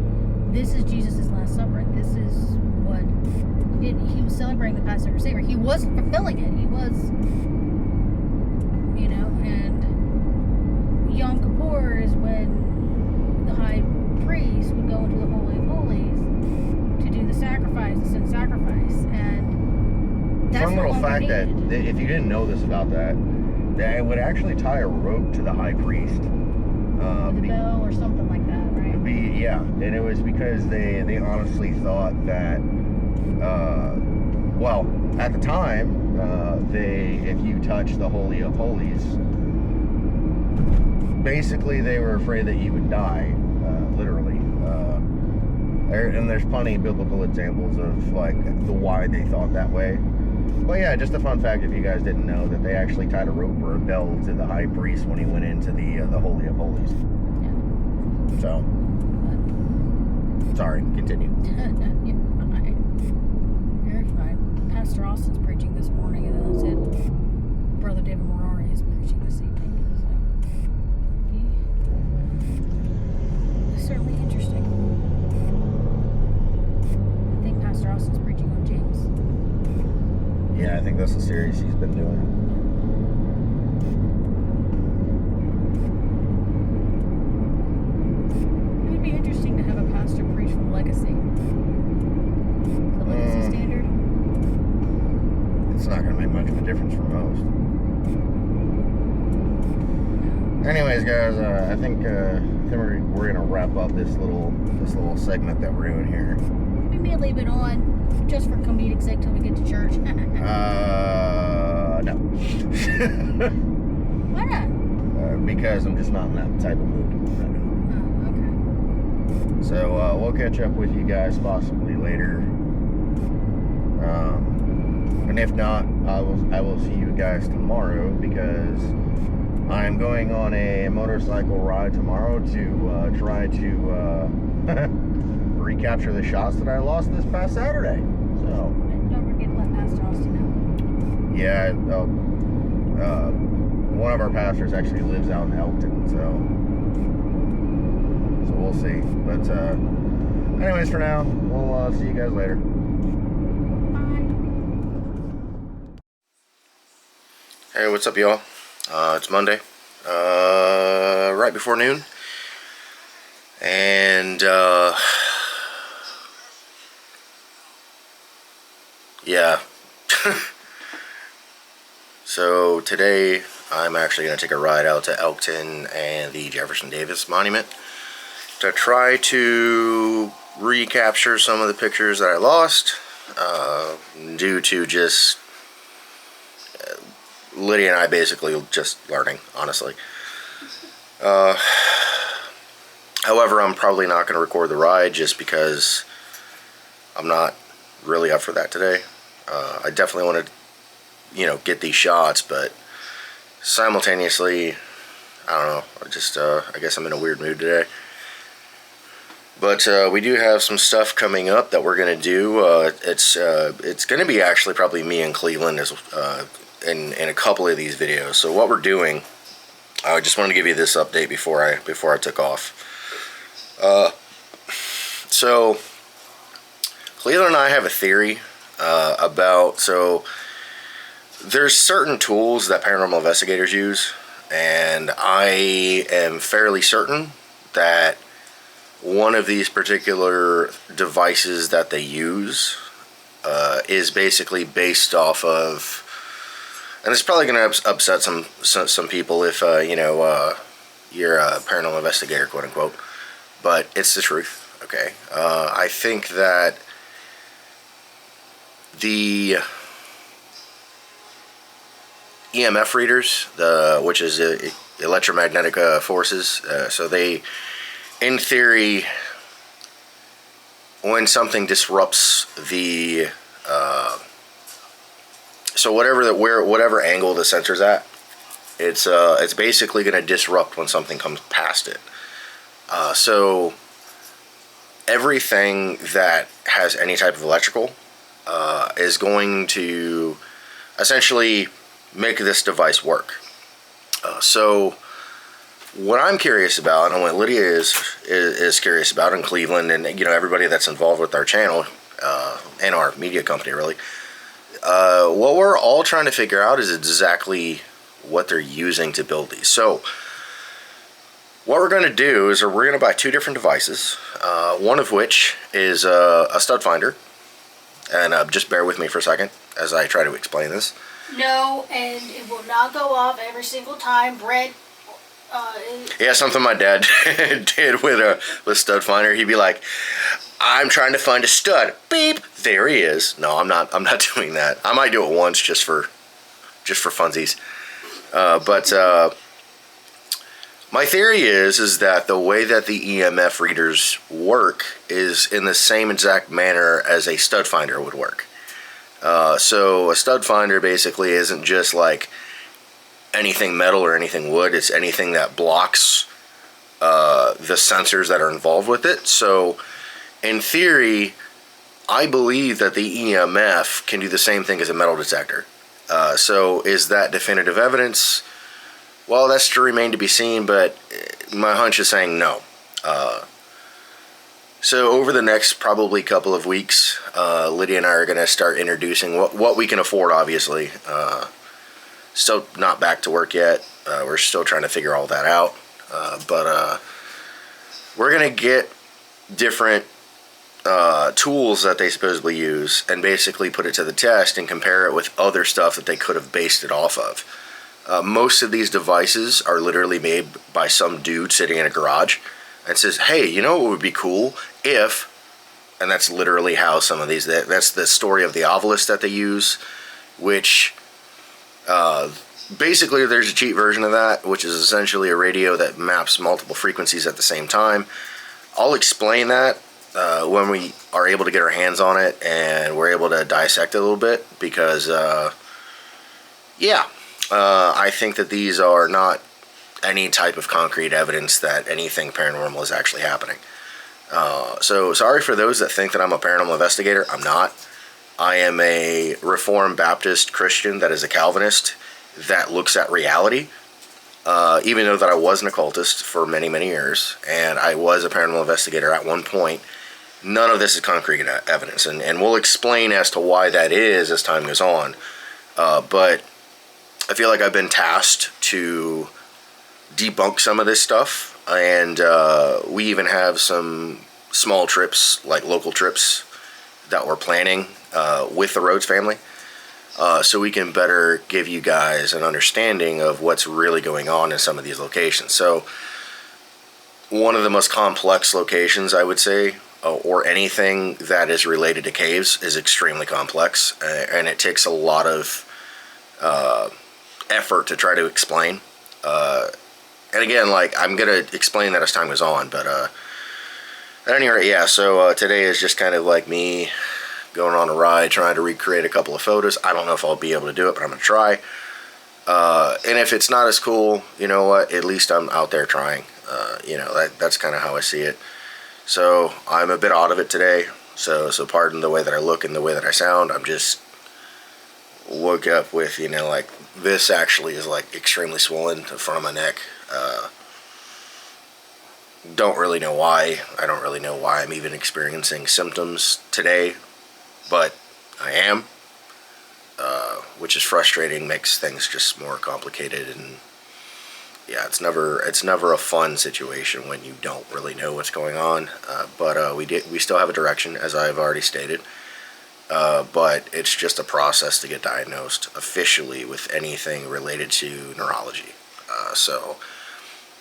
S2: this is Jesus' Last Supper. This is what he was celebrating, the Passover Seder. He was fulfilling it. He was, you know, and Yom Kippur is when the high priest would go into the Holy of Holies to do the sacrifice, the sin sacrifice. And that's
S1: fun little
S2: no
S1: fact that
S2: needed.
S1: if you didn't know this about that, they would actually tie a rope to the high priest.
S2: With a bell or something like that, right?
S1: Yeah, and it was because they honestly thought that, well, at the time, if you touch the Holy of Holies, basically they were afraid that you would die, literally. And there's plenty of biblical examples of, like, the why they thought that way. But yeah, just a fun fact, if you guys didn't know, that they actually tied a rope or a bell to the high priest when he went into the Holy of Holies.
S2: Yeah.
S1: So, sorry, continue.
S2: You're fine. You're fine. Pastor Austin's preaching this morning, and then I said Brother David Morari is preaching this evening. So, it's certainly interesting. I think Pastor Austin's preaching on James.
S1: Yeah, I think that's the series he's been doing.
S2: It would be interesting to have a pastor preach from Legacy. The Legacy Standard.
S1: It's not going to make much of a difference for most. Anyways, guys, I think we're going to wrap up this little segment that we're doing here.
S2: We may leave it on just for comedic sake till we get to church.
S1: No.
S2: Why not?
S1: Because I'm just not in that type of mood.
S2: Oh, okay.
S1: So we'll catch up with you guys possibly later. And if not, I will see you guys tomorrow, because I'm going on a motorcycle ride tomorrow to try to recapture the shots that I lost this past Saturday. So.
S2: And don't forget to let Pastor Austin know.
S1: Yeah, one of our pastors actually lives out in Elkton, so we'll see. But anyways, for now, we'll see you guys later.
S2: Bye.
S1: Hey, what's up, y'all? It's Monday, right before noon. And yeah. So today I'm actually going to take a ride out to Elkton and the Jefferson Davis Monument to try to recapture some of the pictures that I lost due to just Lydia and I basically just learning, honestly. However, I'm probably not going to record the ride just because I'm not really up for that today. I definitely want to, get these shots, but simultaneously, I don't know, I guess I'm in a weird mood today. But we do have some stuff coming up that we're going to do. It's going to be actually probably me in Cleveland in a couple of these videos. So what we're doing, I just wanted to give you this update before I took off. So Cleveland and I have a theory so there's certain tools that paranormal investigators use, and I am fairly certain that one of these particular devices that they use is basically based off of, and it's probably going to upset some people if you're a paranormal investigator, quote unquote, but it's the truth. Okay, I think that the EMF readers, which is electromagnetic forces, so they, in theory, when something disrupts the so whatever angle the sensor's at, it's basically going to disrupt when something comes past it. So everything that has any type of electrical is going to essentially make this device work. So what I'm curious about, and what Lydia is curious about in Cleveland, and everybody that's involved with our channel and our media company, really, what we're all trying to figure out is exactly what they're using to build these. So what we're going to do is we're going to buy two different devices, one of which is a stud finder, and just bear with me for a second as I try to explain this.
S2: No, and it will not go off every single time. Brent.
S1: Yeah, something my dad did with stud finder. He'd be like, "I'm trying to find a stud. Beep, there he is." No, I'm not doing that. I might do it once just for funsies. But my theory is that the way that the EMF readers work is in the same exact manner as a stud finder would work. So a stud finder basically isn't just like anything metal or anything wood. It's anything that blocks the sensors that are involved with it. So in theory, I believe that the EMF can do the same thing as a metal detector. So is that definitive evidence? Well, that's to remain to be seen, but my hunch is saying no. So over the next probably couple of weeks, Lydia and I are going to start introducing what we can afford, obviously. Still not back to work yet. We're still trying to figure all that out. But we're going to get different tools that they supposedly use and basically put it to the test and compare it with other stuff that they could have based it off of. Most of these devices are literally made by some dude sitting in a garage and says, "Hey, you know what would be cool if," and that's literally how some of these, that's the story of the obelisk that they use, which basically there's a cheap version of that, which is essentially a radio that maps multiple frequencies at the same time. I'll explain that when we are able to get our hands on it and we're able to dissect it a little bit, because I think that these are not any type of concrete evidence that anything paranormal is actually happening. So sorry for those that think that I'm a paranormal investigator. I'm not. I am a Reformed Baptist Christian that is a Calvinist that looks at reality. Even though that I was an occultist for many, many years, and I was a paranormal investigator at one point, none of this is concrete evidence. And we'll explain as to why that is as time goes on. But I feel like I've been tasked to debunk some of this stuff And we even have some small trips, like local trips, that we're planning with the Rhodes family. So we can better give you guys an understanding of what's really going on in some of these locations. So one of the most complex locations, I would say, or anything that is related to caves, is extremely complex, and it takes a lot of effort to try to explain. And again, like, I'm gonna explain that as time goes on, but at any rate, yeah. So today is just kind of like me going on a ride, trying to recreate a couple of photos. I don't know if I'll be able to do it, but I'm gonna try. And if it's not as cool, you know what? At least I'm out there trying. That's kind of how I see it. So I'm a bit out of it today. So pardon the way that I look and the way that I sound. I'm just woke up with, like, this actually is like extremely swollen to the front of my neck. Don't really know why. I don't really know why I'm even experiencing symptoms today, but I am, which is frustrating, makes things just more complicated. And yeah, it's never a fun situation when you don't really know what's going on. But we still have a direction, as I've already stated. But it's just a process to get diagnosed officially with anything related to neurology.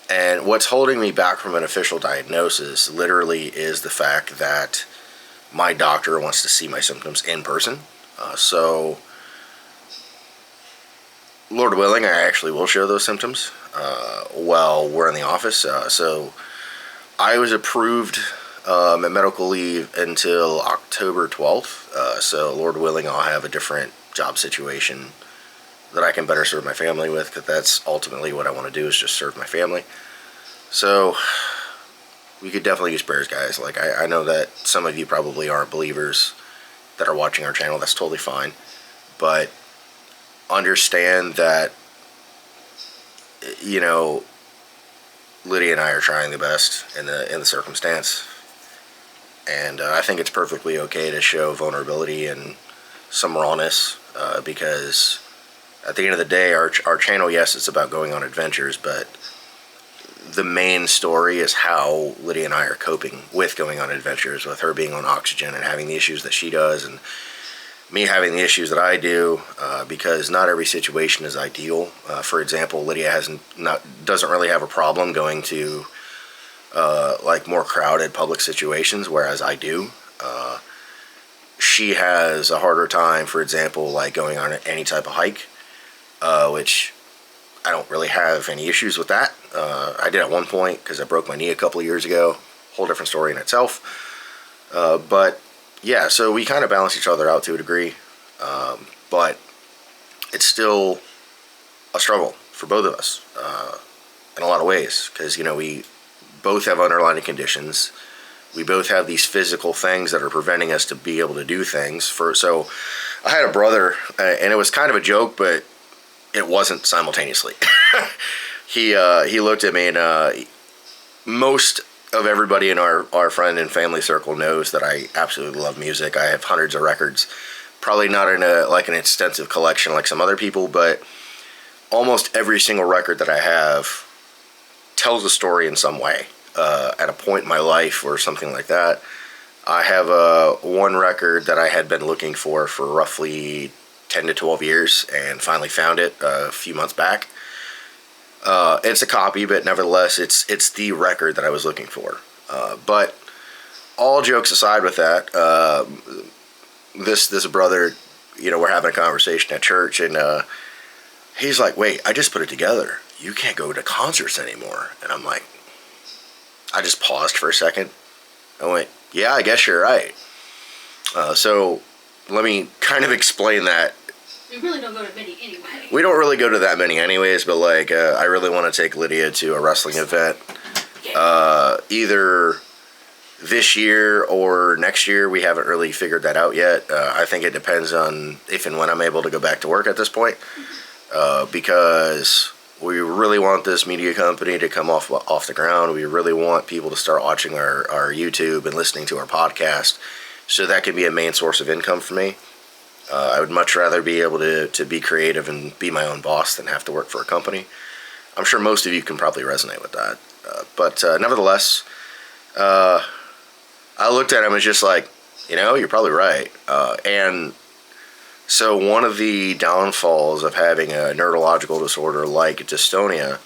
S1: And what's holding me back from an official diagnosis literally is the fact that my doctor wants to see my symptoms in person. So Lord willing, I actually will show those symptoms while we're in the office. So I was approved at medical leave until October 12th. So Lord willing, I'll have a different job situation that I can better serve my family with, because that's ultimately what I want to do, is just serve my family. So we could definitely use prayers, guys. Like, I know that some of you probably aren't believers that are watching our channel. That's totally fine. But understand that, Lydia and I are trying the best in the circumstance. And I think it's perfectly okay to show vulnerability and some rawness, because at the end of the day, our channel, yes, it's about going on adventures, but the main story is how Lydia and I are coping with going on adventures, with her being on oxygen and having the issues that she does, and me having the issues that I do, because not every situation is ideal. For example, Lydia doesn't really have a problem going to like more crowded public situations, whereas I do. She has a harder time, for example, like going on any type of hike, which I don't really have any issues with that. I did at one point because I broke my knee a couple of years ago. Whole different story in itself. But yeah, so we kind of balance each other out to a degree. But it's still a struggle for both of us in a lot of ways, because, we both have underlying conditions. We both have these physical things that are preventing us to be able to do things. So I had a brother, and it was kind of a joke, but it wasn't simultaneously. He looked at me, and most of everybody in our friend and family circle knows that I absolutely love music. I have hundreds of records, probably not in an extensive collection like some other people, but almost every single record that I have tells a story in some way. At a point in my life or something like that, I have one record that I had been looking for roughly 10 to 12 years, and finally found it a few months back. It's a copy, but nevertheless, it's the record that I was looking for. But all jokes aside with that, this brother, we're having a conversation at church, and he's like, "Wait, I just put it together. You can't go to concerts anymore." And I'm like, I just paused for a second. I went, "Yeah, I guess you're right." So let me kind of explain that.
S2: We really don't go to many anyway.
S1: We don't really go to that many anyways, but like, I really want to take Lydia to a wrestling event. Either this year or next year. We haven't really figured that out yet. I think it depends on if and when I'm able to go back to work at this point. Because we really want this media company to come off the ground. We really want people to start watching our YouTube and listening to our podcast, so that can be a main source of income for me. I would much rather be able to be creative and be my own boss than have to work for a company. I'm sure most of you can probably resonate with that. But nevertheless, I looked at him and was just like, you're probably right. And so one of the downfalls of having a neurological disorder like dystonia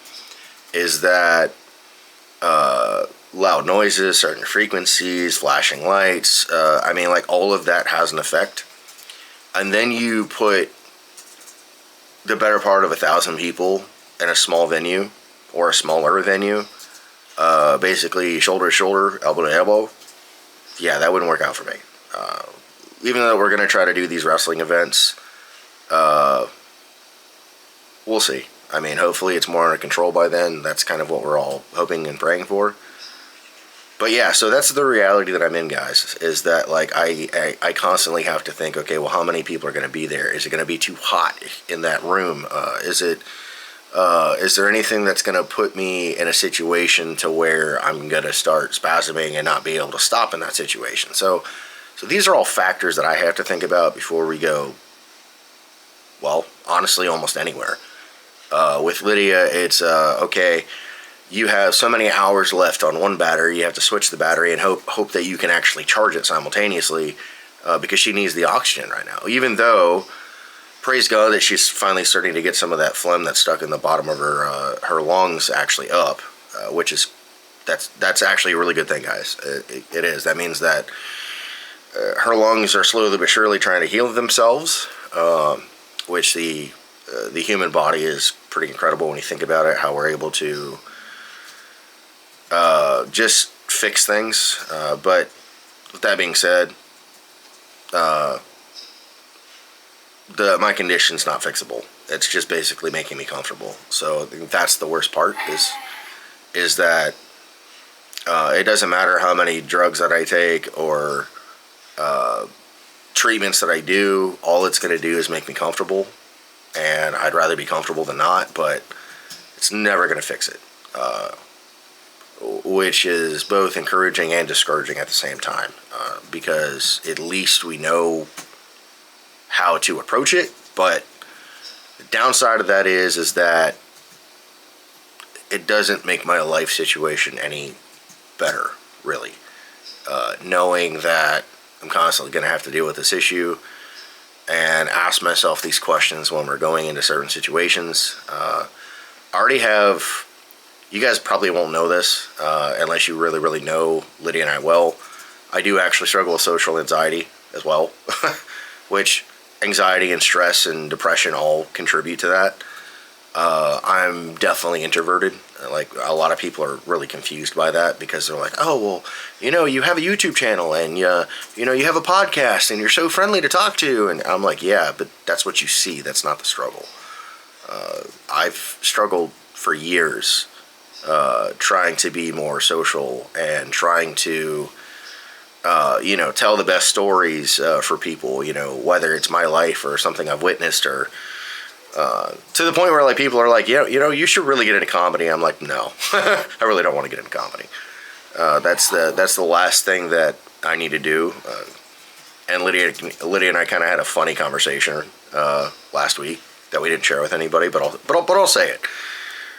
S1: is that loud noises, certain frequencies, flashing lights, all of that has an effect. And then you put the better part of 1,000 people in a small venue or a smaller venue, basically shoulder to shoulder, elbow to elbow. Yeah, that wouldn't work out for me. Even though we're going to try to do these wrestling events, we'll see. Hopefully it's more under control by then. That's kind of what we're all hoping and praying for. But yeah, so that's the reality that I'm in, guys, is that I constantly have to think, okay, well, how many people are going to be there? Is it going to be too hot in that room? Is there anything that's going to put me in a situation to where I'm going to start spasming and not be able to stop in that situation? So these are all factors that I have to think about before we go, well, honestly, almost anywhere. With Lydia, it's, okay, you have so many hours left on one battery, you have to switch the battery and hope that you can actually charge it simultaneously, because she needs the oxygen right now. Even though, praise God that she's finally starting to get some of that phlegm that's stuck in the bottom of her lungs actually up, which is, that's actually a really good thing, guys. It is. That means that her lungs are slowly but surely trying to heal themselves, which the human body is pretty incredible when you think about it, how we're able to just fix things. But with that being said, my condition's not fixable. It's just basically making me comfortable. So that's the worst part, is that it doesn't matter how many drugs that I take or treatments that I do. All it's going to do is make me comfortable, and I'd rather be comfortable than not, but it's never going to fix it, which is both encouraging and discouraging at the same time, because at least we know how to approach it. But the downside of that is that it doesn't make my life situation any better, really, knowing that I'm constantly going to have to deal with this issue and ask myself these questions when we're going into certain situations. I already have, you guys probably won't know this unless you really, really know Lydia and I well. I do actually struggle with social anxiety as well, which anxiety and stress and depression all contribute to that. I'm definitely introverted. Like, a lot of people are really confused by that because they're like, oh, well, you have a YouTube channel and you have a podcast and you're so friendly to talk to. And I'm like, yeah, but that's what you see. That's not the struggle. I've struggled for years trying to be more social and trying to tell the best stories for people, whether it's my life or something I've witnessed, or to the point where people are like, you should really get into comedy. I'm like, no, I really don't want to get into comedy. That's the last thing that I need to do. And Lydia and I kind of had a funny conversation last week that we didn't share with anybody, but I'll say it.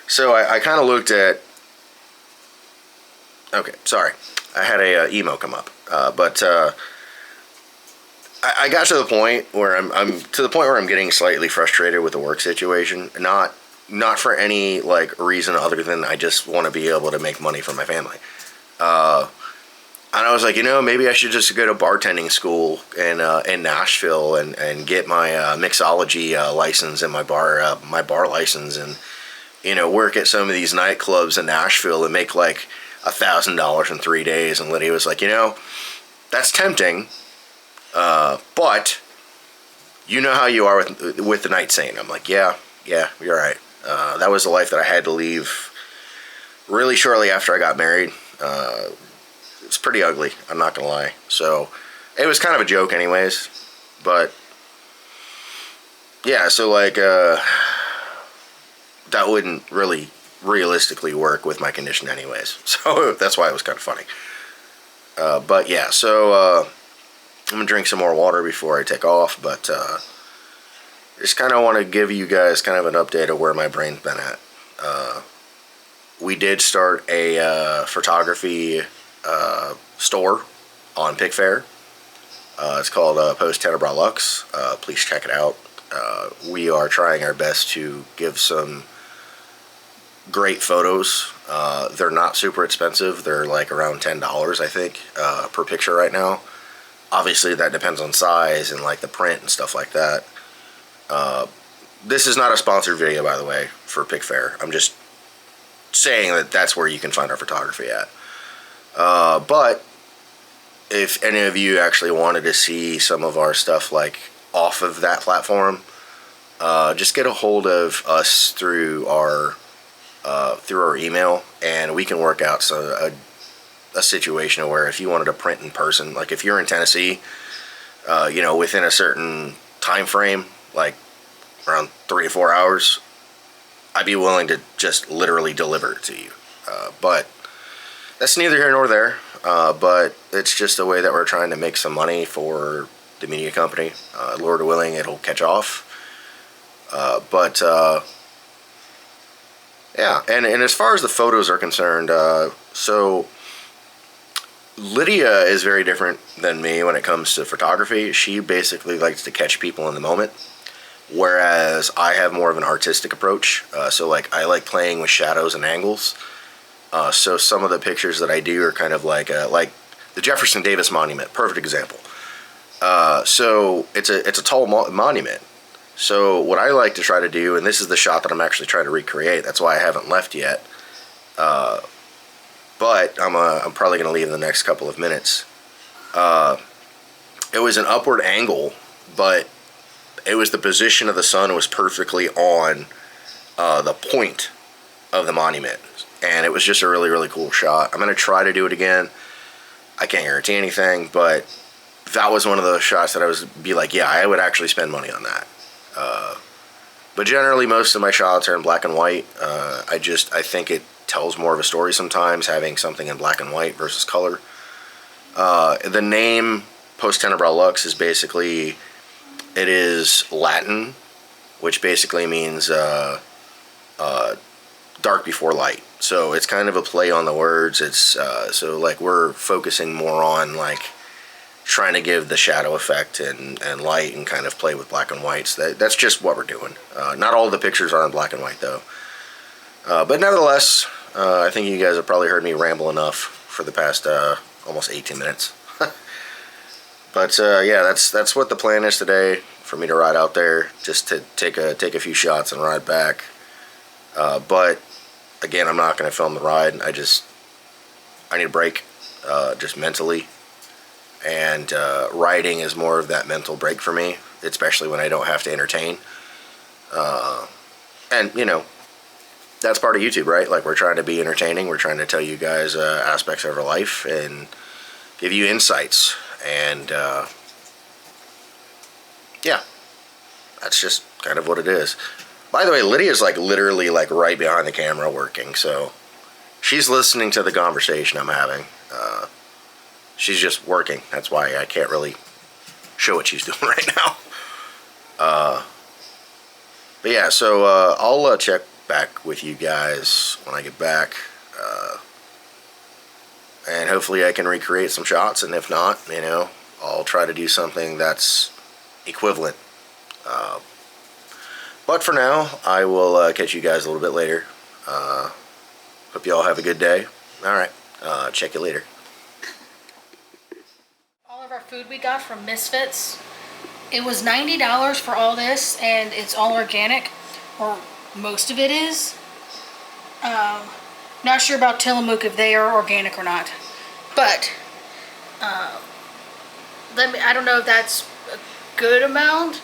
S1: So I kind of looked at. Okay, sorry, I had a emo come up, but I got to the point where I'm getting slightly frustrated with the work situation. Not for any reason other than I just want to be able to make money for my family. And I was like, maybe I should just go to bartending school in Nashville and get my mixology license and my bar license, and work at some of these nightclubs in Nashville and make $1,000 in 3 days. And Lydia was like, that's tempting. But you know how you are with the night scene. I'm like, yeah, you're right. That was the life that I had to leave really shortly after I got married. It's pretty ugly, I'm not gonna lie. So it was kind of a joke anyways, but yeah, so that wouldn't really realistically work with my condition anyways. So that's why it was kind of funny. But yeah, so I'm gonna drink some more water before I take off, but just kind of want to give you guys kind of an update of where my brain's been at. We did start a photography store on Pickfair. It's called Post Tenebrae Lux. Please check it out. We are trying our best to give some great photos. They're not super expensive. They're like around $10, I think, per picture right now. Obviously, that depends on size and like the print and stuff like that. This is not a sponsored video, by the way, for Pickfair. I'm just saying that that's where you can find our photography at. But if any of you actually wanted to see some of our stuff like off of that platform, just get a hold of us through our email, and we can work out a situation where if you wanted to print in person, like if you're in Tennessee, within a certain time frame, like around 3 to 4 hours, I'd be willing to just literally deliver it to you. But that's neither here nor there. But it's just a way that we're trying to make some money for the media company. Lord willing, it'll catch off. Yeah, and as far as the photos are concerned, so Lydia is very different than me when it comes to photography. She basically likes to catch people in the moment, whereas I have more of an artistic approach. So like I like playing with shadows and angles. So some of the pictures that I do are kind of like the Jefferson Davis Monument, perfect example. So it's a tall monument. So what I like to try to do, and this is the shot that I'm actually trying to recreate, that's why I haven't left yet, but I'm probably going to leave in the next couple of minutes. It was an upward angle, but it was the position of the sun was perfectly on the point of the monument, and it was just a really, really cool shot. I'm going to try to do it again. I can't guarantee anything, but that was one of those shots that I was be like, yeah, I would actually spend money on that. But generally, most of my shots are in black and white. I think it tells more of a story sometimes, having something in black and white versus color. The name Post Tenebrae Lux is basically, it is Latin, which basically means dark before light. So it's kind of a play on the words. It's so like we're focusing more on like trying to give the shadow effect and light and kind of play with black and whites. That's just what we're doing. Not all the pictures are in black and white though. But nevertheless, I think you guys have probably heard me ramble enough for the past almost 18 minutes. But yeah, that's what the plan is today, for me to ride out there just to take a few shots and ride back. But again, I'm not going to film the ride. I need a break, just mentally. And riding is more of that mental break for me, especially when I don't have to entertain. And that's part of YouTube, right? Like, we're trying to be entertaining. We're trying to tell you guys aspects of our life and give you insights. And yeah, that's just kind of what it is. By the way, Lydia's like literally like right behind the camera working, so she's listening to the conversation I'm having. She's just working. That's why I can't really show what she's doing right now. But yeah, so I'll check back with you guys when I get back. And hopefully I can recreate some shots, and if not, I'll try to do something that's equivalent. But for now, I will catch you guys a little bit later. Hope you all have a good day. All right, check you later.
S2: All of our food we got from Misfits, it was $90 for all this, and it's all organic, or most of it is. Not sure about Tillamook if they are organic or not, but I don't know if that's a good amount,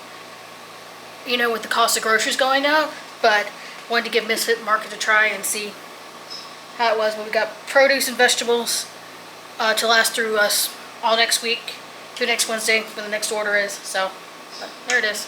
S2: with the cost of groceries going up, but wanted to give Misfit Market a try and see how it was. But we got produce and vegetables to last through us all next week, through next Wednesday when the next order is. So there it is.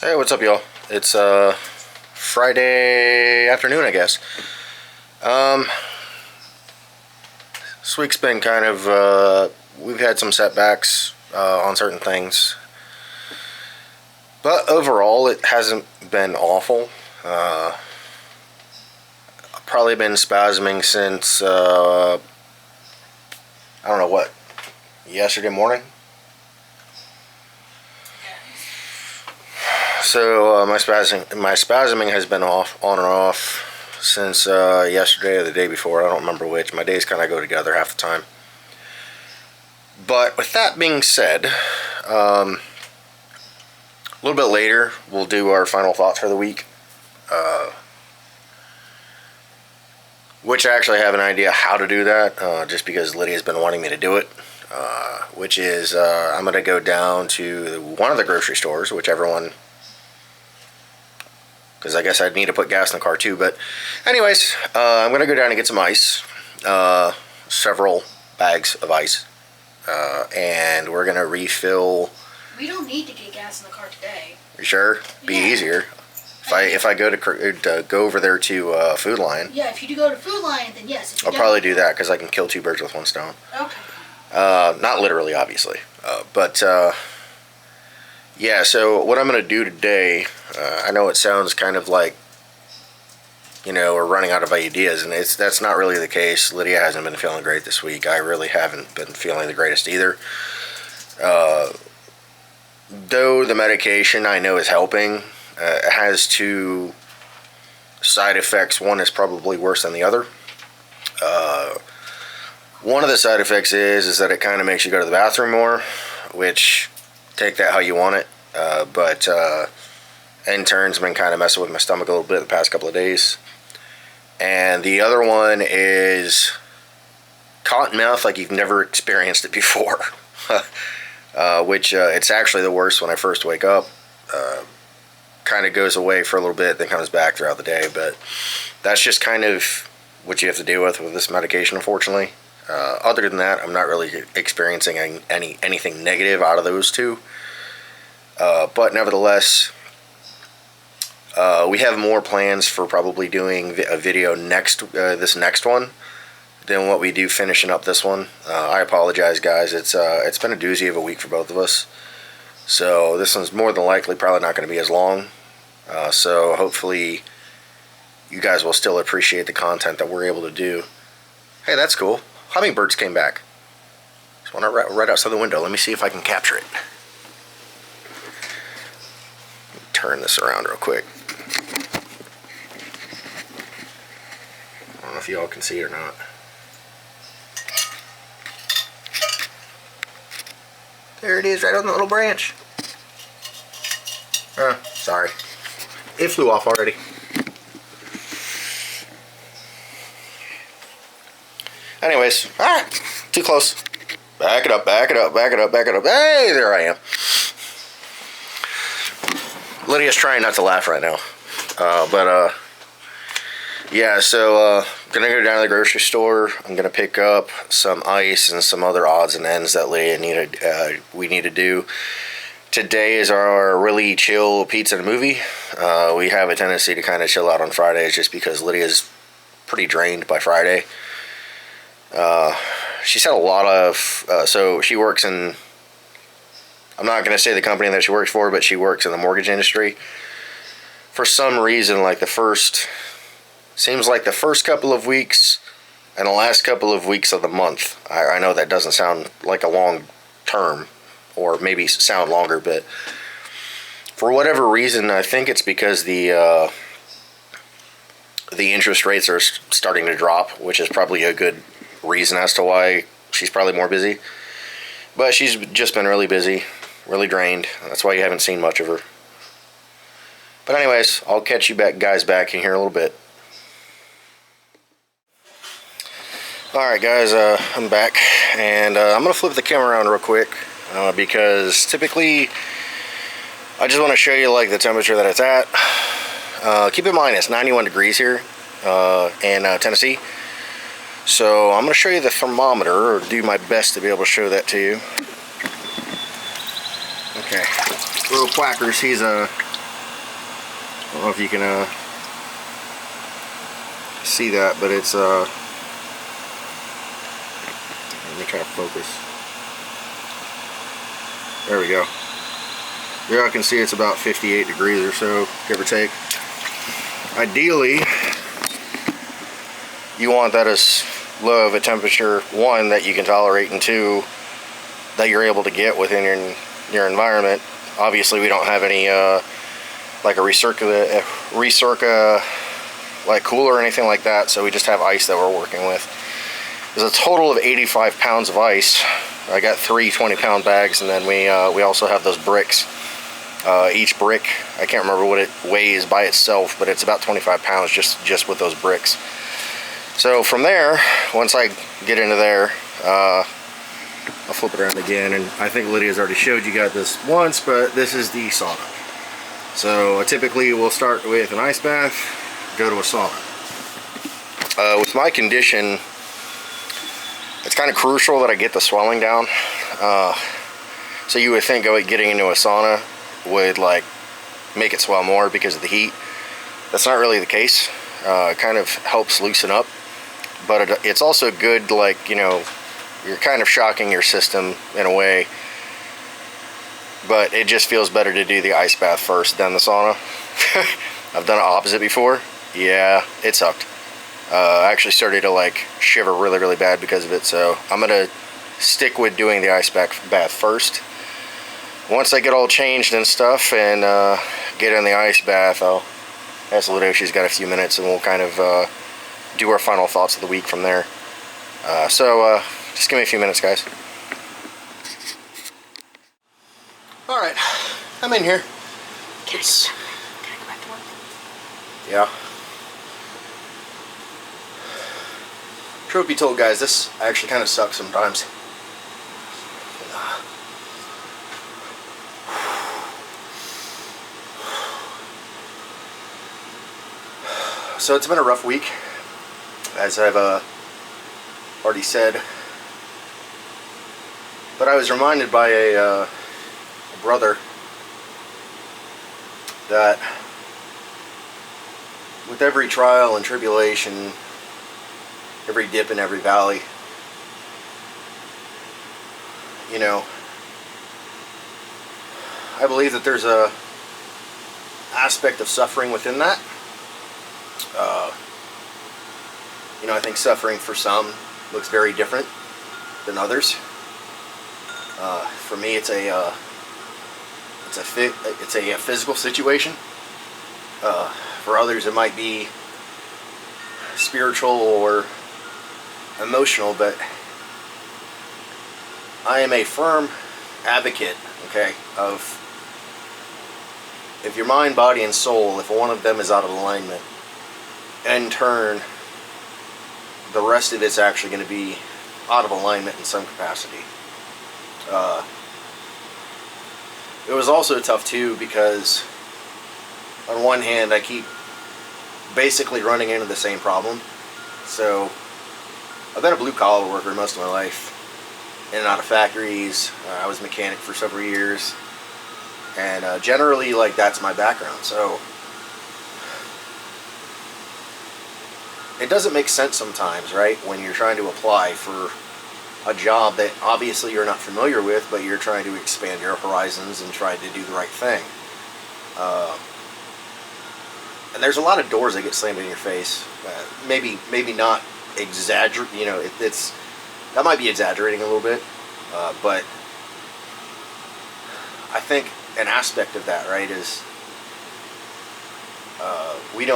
S1: Hey, what's up, y'all? It's Friday afternoon, I guess. This week's been kind of we've had some setbacks on certain things, but overall it hasn't been awful. I've probably been spasming since I don't know what, yesterday morning. So my spasming has been on and off since yesterday or the day before. I don't remember which. My days kind of go together half the time. But with that being said, a little bit later we'll do our final thoughts for the week, which I actually have an idea how to do that, just because Lydia's been wanting me to do it. Which is I'm going to go down to one of the grocery stores, whichever one, because I guess I'd need to put gas in the car too. But anyways, I'm going to go down and get some ice, several bags of ice, and we're going to refill.
S2: We don't need to get gas in the car today.
S1: You sure? Be easier. If I go to go over there to Food Lion.
S2: Yeah, if you go to Food Lion, then yes.
S1: I'll probably do that because I can kill two birds with one stone.
S2: Okay.
S1: Not literally, obviously, but yeah. So what I'm going to do today, I know it sounds kind of like, we're running out of ideas, and that's not really the case. Lydia hasn't been feeling great this week. I really haven't been feeling the greatest either. Though the medication I know is helping, it has two side effects. One is probably worse than the other. One of the side effects is that it kind of makes you go to the bathroom more, which, take that how you want it. But in turn, it's been kind of messing with my stomach a little bit the past couple of days. And the other one is cotton mouth like you've never experienced it before. Which it's actually the worst when I first wake up. Kind of goes away for a little bit, then comes back throughout the day. But that's just kind of what you have to deal with this medication, unfortunately. Other than that, I'm not really experiencing anything negative out of those two. But nevertheless, we have more plans for probably doing a video this next one than what we do finishing up this one. I apologize, guys. It's been a doozy of a week for both of us. So this one's more than likely probably not going to be as long. So hopefully you guys will still appreciate the content that we're able to do. Hey, that's cool. Hummingbirds came back. There's one right outside the window. Let me see if I can capture it. Turn this around real quick. I don't know if y'all can see it or not. There it is, right on the little branch. Sorry. It flew off already. Anyways, too close. Back it up, back it up, back it up, back it up. Hey, there I am. Lydia's trying not to laugh right now. Yeah, so I'm gonna go down to the grocery store. I'm gonna pick up some ice and some other odds and ends that Lydia we need to do. Today is our really chill pizza and movie. We have a tendency to kind of chill out on Fridays just because Lydia's pretty drained by Friday. She's had a lot of, so she works in, I'm not going to say the company that she works for, but she works in the mortgage industry. For some reason, seems like the first couple of weeks and the last couple of weeks of the month, I know that doesn't sound like a long term, or maybe sound longer, but for whatever reason, I think it's because the interest rates are starting to drop, which is probably a good reason as to why she's probably more busy. But she's just been really busy, really drained. That's why you haven't seen much of her. But anyways, I'll catch you guys back in here in a little bit. Alright guys, I'm back, and I'm going to flip the camera around real quick, because typically I just want to show you the temperature that it's at. Keep in mind it's 91 degrees here in Tennessee. So I'm going to show you the thermometer, or do my best to be able to show that to you. Okay, little Quackers, he's don't know if you can see that, but it's let me try to focus. There we go. There I can see it's about 58 degrees or so, give or take. Ideally, you want that as low of a temperature, one, that you can tolerate, and two, that you're able to get within your environment. Obviously, we don't have any like a recirca like cooler or anything like that, so we just have ice that we're working with. There's a total of 85 pounds of ice. I got 3 20-pound bags, and then we also have those bricks. Each brick, I can't remember what it weighs by itself, but it's about 25 pounds just with those bricks. So from there, once I get into there, I'll flip it around again, and I think Lydia's already showed you guys this once, but this is the sauna. So typically we'll start with an ice bath, go to a sauna. With my condition, it's kind of crucial that I get the swelling down. So you would think getting into a sauna would like make it swell more because of the heat. That's not really the case. It kind of helps loosen up, but it's also good, like, you know, you're kind of shocking your system in a way, but it just feels better to do the ice bath first, then the sauna. I've done it opposite before. Yeah, it sucked. I actually started to like shiver really, really bad because of it, so I'm gonna stick with doing the ice bath first. Once I get all changed and stuff and get in the ice bath, I'll ask Lydia if she's got a few minutes, and we'll kind of do our final thoughts of the week from there. So just give me a few minutes, guys. Alright, I'm in here.
S2: Can I go back to work?
S1: Yeah. Truth be told, guys, this actually kind of sucks sometimes. So it's been a rough week, as I've already said. But I was reminded by a brother that with every trial and tribulation, every dip and every valley, you know, I believe that there's a aspect of suffering within that. You know, I think suffering for some looks very different than others. For me, it's a physical situation. For others, it might be spiritual or emotional, but I am a firm advocate, okay, of if your mind, body, and soul, if one of them is out of alignment, in turn, the rest of it's actually going to be out of alignment in some capacity. It was also tough too, because on one hand I keep basically running into the same problem. So I've been a blue collar worker most of my life, in and out of factories. I was a mechanic for several years, and generally, like, that's my background. So it doesn't make sense sometimes, right, when you're trying to apply for a job that obviously you're not familiar with, but you're trying to expand your horizons and try to do the right thing. And there's a lot of doors that get slammed in your face. Maybe not exaggerate. You know, that might be exaggerating a little bit, but I think an aspect of that, right, is we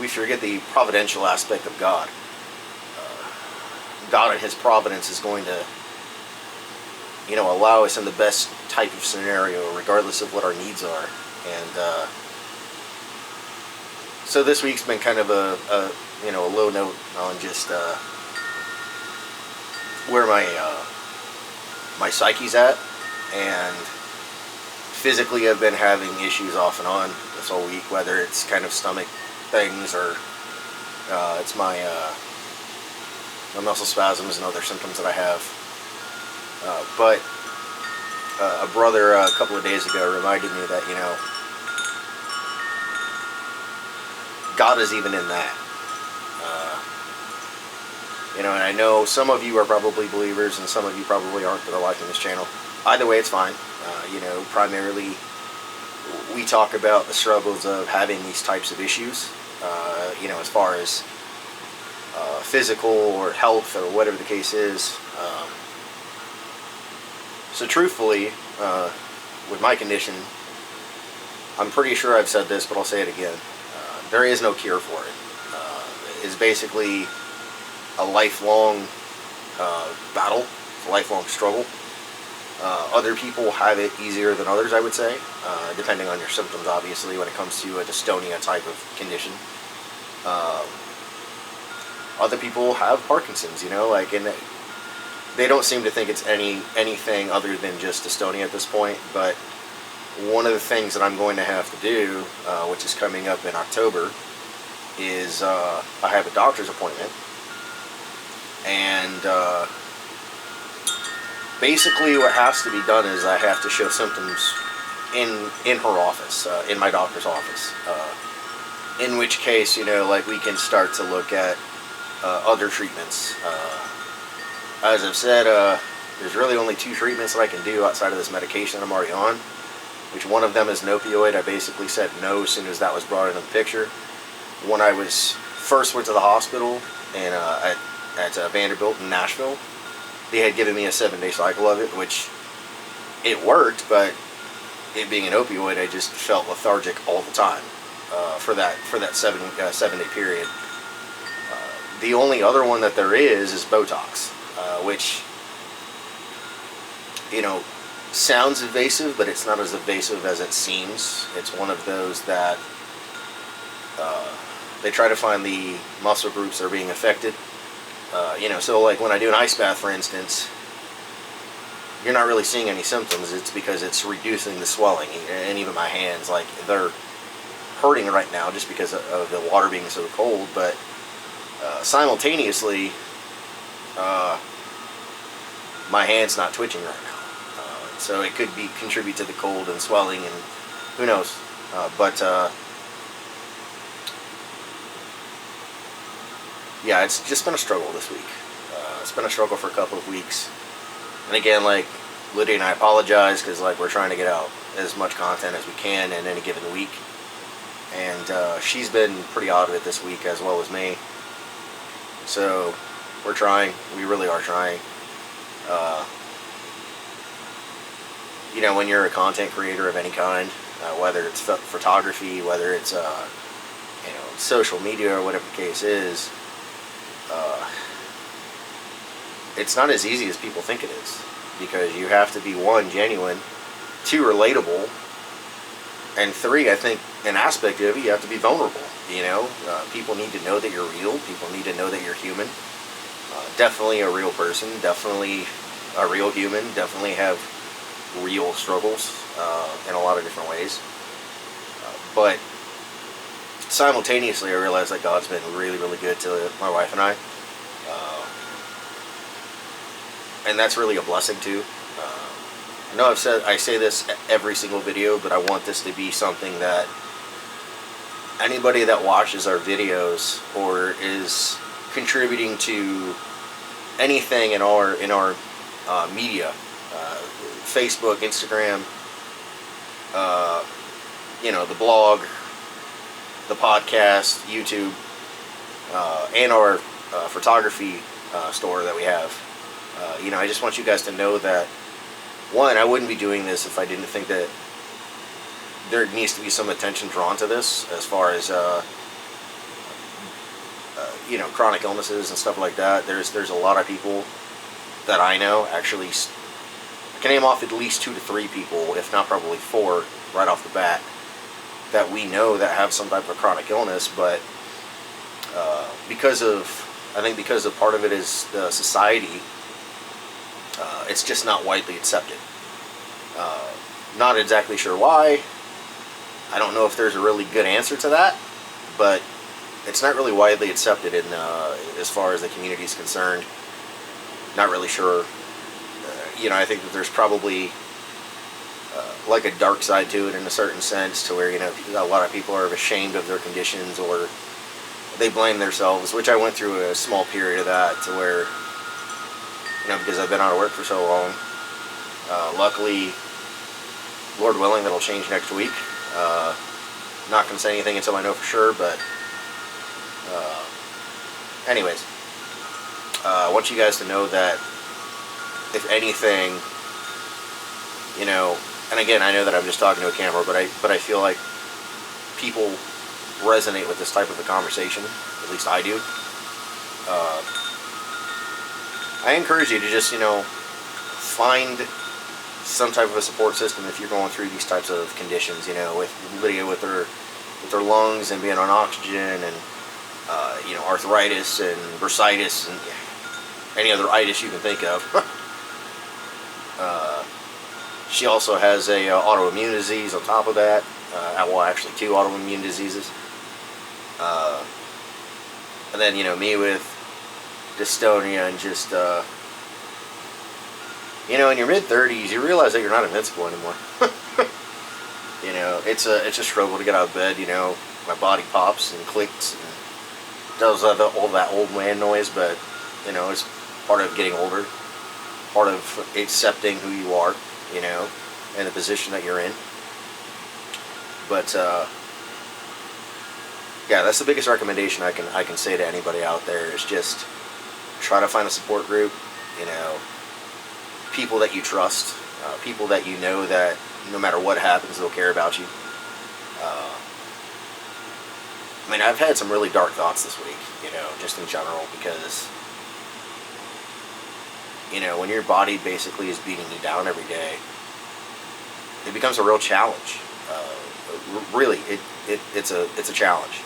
S1: forget the providential aspect of God. God and His providence is going to, you know, allow us in the best type of scenario, regardless of what our needs are. And so this week's been kind of a low note on just where my psyche's at, and physically I've been having issues off and on this whole week, whether it's kind of stomach things or it's my muscle spasms and other symptoms that I have. But a brother a couple of days ago reminded me that, you know, God is even in that. You know, and I know some of you are probably believers and some of you probably aren't that are watching this channel. Either way, it's fine. You know, primarily we talk about the struggles of having these types of issues, you know, as far as physical or health or whatever the case is. So truthfully, with my condition, I'm pretty sure I've said this, but I'll say it again. There is no cure for it. It's basically a lifelong battle, a lifelong struggle. Other people have it easier than others, I would say, depending on your symptoms, obviously, when it comes to a dystonia type of condition. Other people have Parkinson's, you know, like, and they don't seem to think it's anything other than just dystonia at this point. But one of the things that I'm going to have to do, which is coming up in October, is I have a doctor's appointment, and basically what has to be done is I have to show symptoms in her office, in my doctor's office, in which case, you know, like, we can start to look at other treatments. As I've said, there's really only 2 treatments that I can do outside of this medication that I'm already on, which one of them is an opioid. I basically said no as soon as that was brought into the picture. When I first went to the hospital and at Vanderbilt in Nashville, they had given me a 7-day cycle of it, which it worked, but it being an opioid, I just felt lethargic all the time for that 7-day period. The only other one that there is Botox, which, you know, sounds invasive, but it's not as invasive as it seems. It's one of those that they try to find the muscle groups that are being affected. You know, so like when I do an ice bath, for instance, you're not really seeing any symptoms. It's because it's reducing the swelling, and even my hands, like, they're hurting right now just because of the water being so cold. But simultaneously, my hand's not twitching right now, so it could contribute to the cold and swelling, and who knows. But yeah, it's just been a struggle this week. It's been a struggle for a couple of weeks. And again, like, Lydia and I apologize, because, like, we're trying to get out as much content as we can in any given week. And she's been pretty out of it this week, as well as me. So we're trying. We really are trying. You know, when you're a content creator of any kind, whether it's photography, whether it's you know, social media, or whatever the case is, it's not as easy as people think it is, because you have to be, 1, genuine, 2, relatable, and 3, I think an aspect of it, you have to be vulnerable. You know, people need to know that you're real. People need to know that you're human. Definitely a real person. Definitely a real human. Definitely have real struggles in a lot of different ways. But simultaneously, I realize that God's been really, really good to my wife and I. And that's really a blessing too. I know I say this every single video, but I want this to be something that anybody that watches our videos or is contributing to anything in our media, Facebook, Instagram, you know, the blog, the podcast, YouTube, and our photography store that we have. You know, I just want you guys to know that, 1, I wouldn't be doing this if I didn't think that there needs to be some attention drawn to this, as far as you know, chronic illnesses and stuff like that. There's a lot of people that I know, actually, I can name off at least 2 to 3 people, if not probably 4, right off the bat, that we know that have some type of chronic illness. But I think because of part of it is the society, it's just not widely accepted. Not exactly sure why. I don't know if there's a really good answer to that, but it's not really widely accepted in as far as the community is concerned. Not really sure. You know, I think that there's probably like a dark side to it in a certain sense, to where, you know, a lot of people are ashamed of their conditions, or they blame themselves, which I went through a small period of that to where, you know, because I've been out of work for so long. Luckily, Lord willing, that'll change next week. Not going to say anything until I know for sure, but anyways, I want you guys to know that if anything, you know, and again, I know that I'm just talking to a camera, but I feel like people resonate with this type of a conversation. At least I do. I encourage you to just, you know, find some type of a support system if you're going through these types of conditions. You know, with Lydia with her lungs and being on oxygen, and you know, arthritis and bursitis and any other itis you can think of. She also has a autoimmune disease on top of that. Well, actually 2 autoimmune diseases. And then, you know, me with dystonia and just, you know, in your mid-30s, you realize that you're not invincible anymore. You know, it's a struggle to get out of bed. You know, my body pops and clicks and does all that old man noise, but, you know, it's part of getting older, part of accepting who you are, you know, and the position that you're in. But yeah, that's the biggest recommendation I can say to anybody out there, is just try to find a support group, you know, people that you trust, people that you know that no matter what happens, they'll care about you. I mean, I've had some really dark thoughts this week, you know, just in general, because, you know, when your body basically is beating you down every day, it becomes a real challenge. Really, it's a challenge.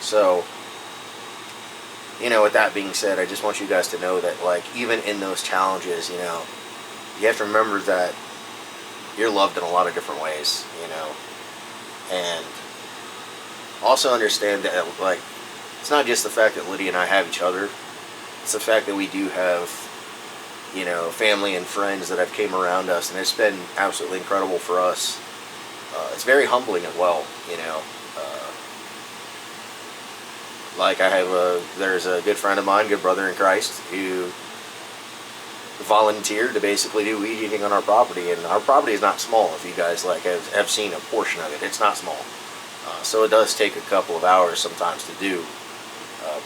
S1: So, you know, with that being said, I just want you guys to know that, like, even in those challenges, you know, you have to remember that you're loved in a lot of different ways, you know, and also understand that, like, it's not just the fact that Lydia and I have each other, it's the fact that we do have, you know, family and friends that have came around us, and it's been absolutely incredible for us. It's very humbling as well, you know. Like, there's a good friend of mine, good brother in Christ, who volunteered to basically do weed eating on our property, and our property is not small. If you guys like have seen a portion of it, it's not small. So it does take a couple of hours sometimes to do.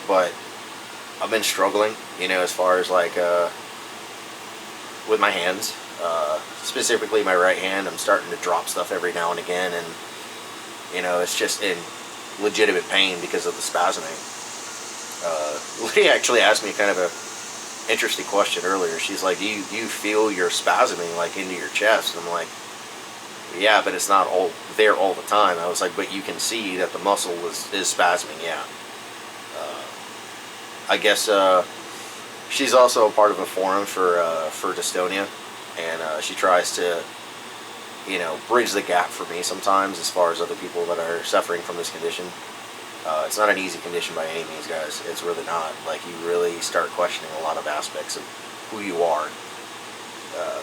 S1: But I've been struggling, you know, as far as like with my hands, specifically my right hand. I'm starting to drop stuff every now and again, and you know, it's just in legitimate pain because of the spasming. Lydia actually asked me kind of a interesting question earlier. She's like, do you feel your spasming like into your chest? And I'm like, yeah, but it's not all there all the time. I was like, but you can see that the muscle is spasming, yeah. I guess she's also a part of a forum for dystonia, and she tries to, you know, bridge the gap for me sometimes as far as other people that are suffering from this condition. It's not an easy condition by any means, guys. It's really not. Like, you really start questioning a lot of aspects of who you are.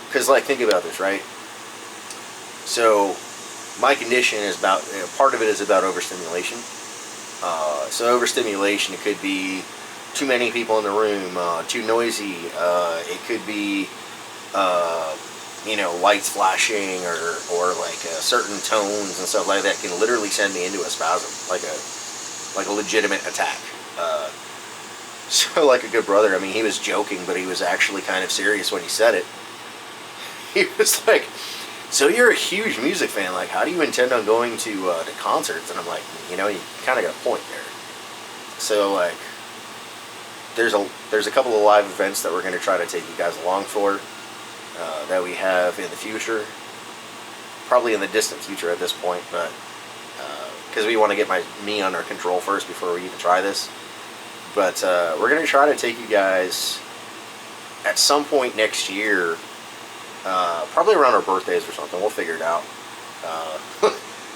S1: Because, like, think about this, right? So, my condition is about, you know, part of it is about overstimulation. So overstimulation, it could be too many people in the room, too noisy. It could be, you know, lights flashing, or like certain tones and stuff like that can literally send me into a spasm, like a legitimate attack. So, like a good brother, I mean, he was joking, but he was actually kind of serious when he said it. He was like, so you're a huge music fan, like, how do you intend on going to concerts? And I'm like, you know, you kind of got a point there. So, like, there's a couple of live events that we're going to try to take you guys along for, that we have in the future, probably in the distant future at this point, but because we want to get me under control first before we even try this. But we're going to try to take you guys at some point next year, probably around our birthdays or something. We'll figure it out.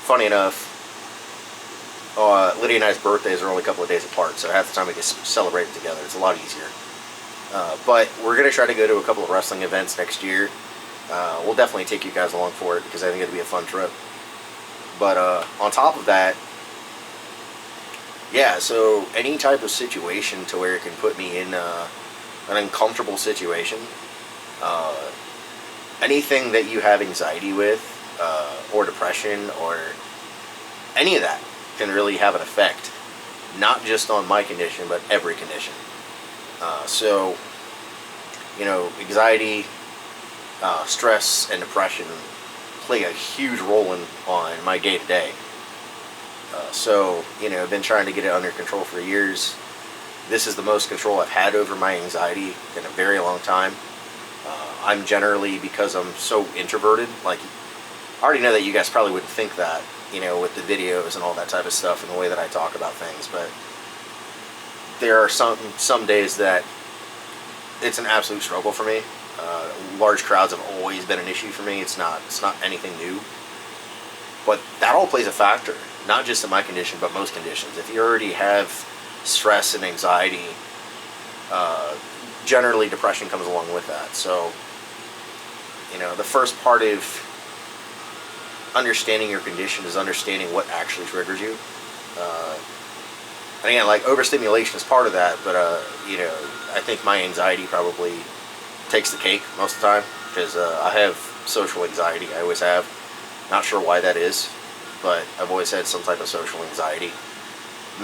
S1: Funny enough, Lydia and I's birthdays are only a couple of days apart, so half the time we get celebrated together. It's a lot easier. But we're going to try to go to a couple of wrestling events next year. We'll definitely take you guys along for it, because I think it'll be a fun trip. But on top of that, yeah, so any type of situation to where it can put me in an uncomfortable situation, uh, anything that you have anxiety with, or depression, or any of that can really have an effect, not just on my condition, but every condition. So, anxiety, stress, and depression play a huge role on my day to day. So, I've been trying to get it under control for years. This is the most control I've had over my anxiety in a very long time. I'm generally, because I'm so introverted, like, I already know that you guys probably wouldn't think that, with the videos and all that type of stuff and the way that I talk about things, but there are some days that it's an absolute struggle for me. Large crowds have always been an issue for me. It's not anything new, but that all plays a factor, not just in my condition, but most conditions. If you already have stress and anxiety, generally depression comes along with that. So, the first part of understanding your condition is understanding what actually triggers you. And again, like, overstimulation is part of that, but I think my anxiety probably takes the cake most of the time, because I have social anxiety. I always have. Not sure why that is, but I've always had some type of social anxiety.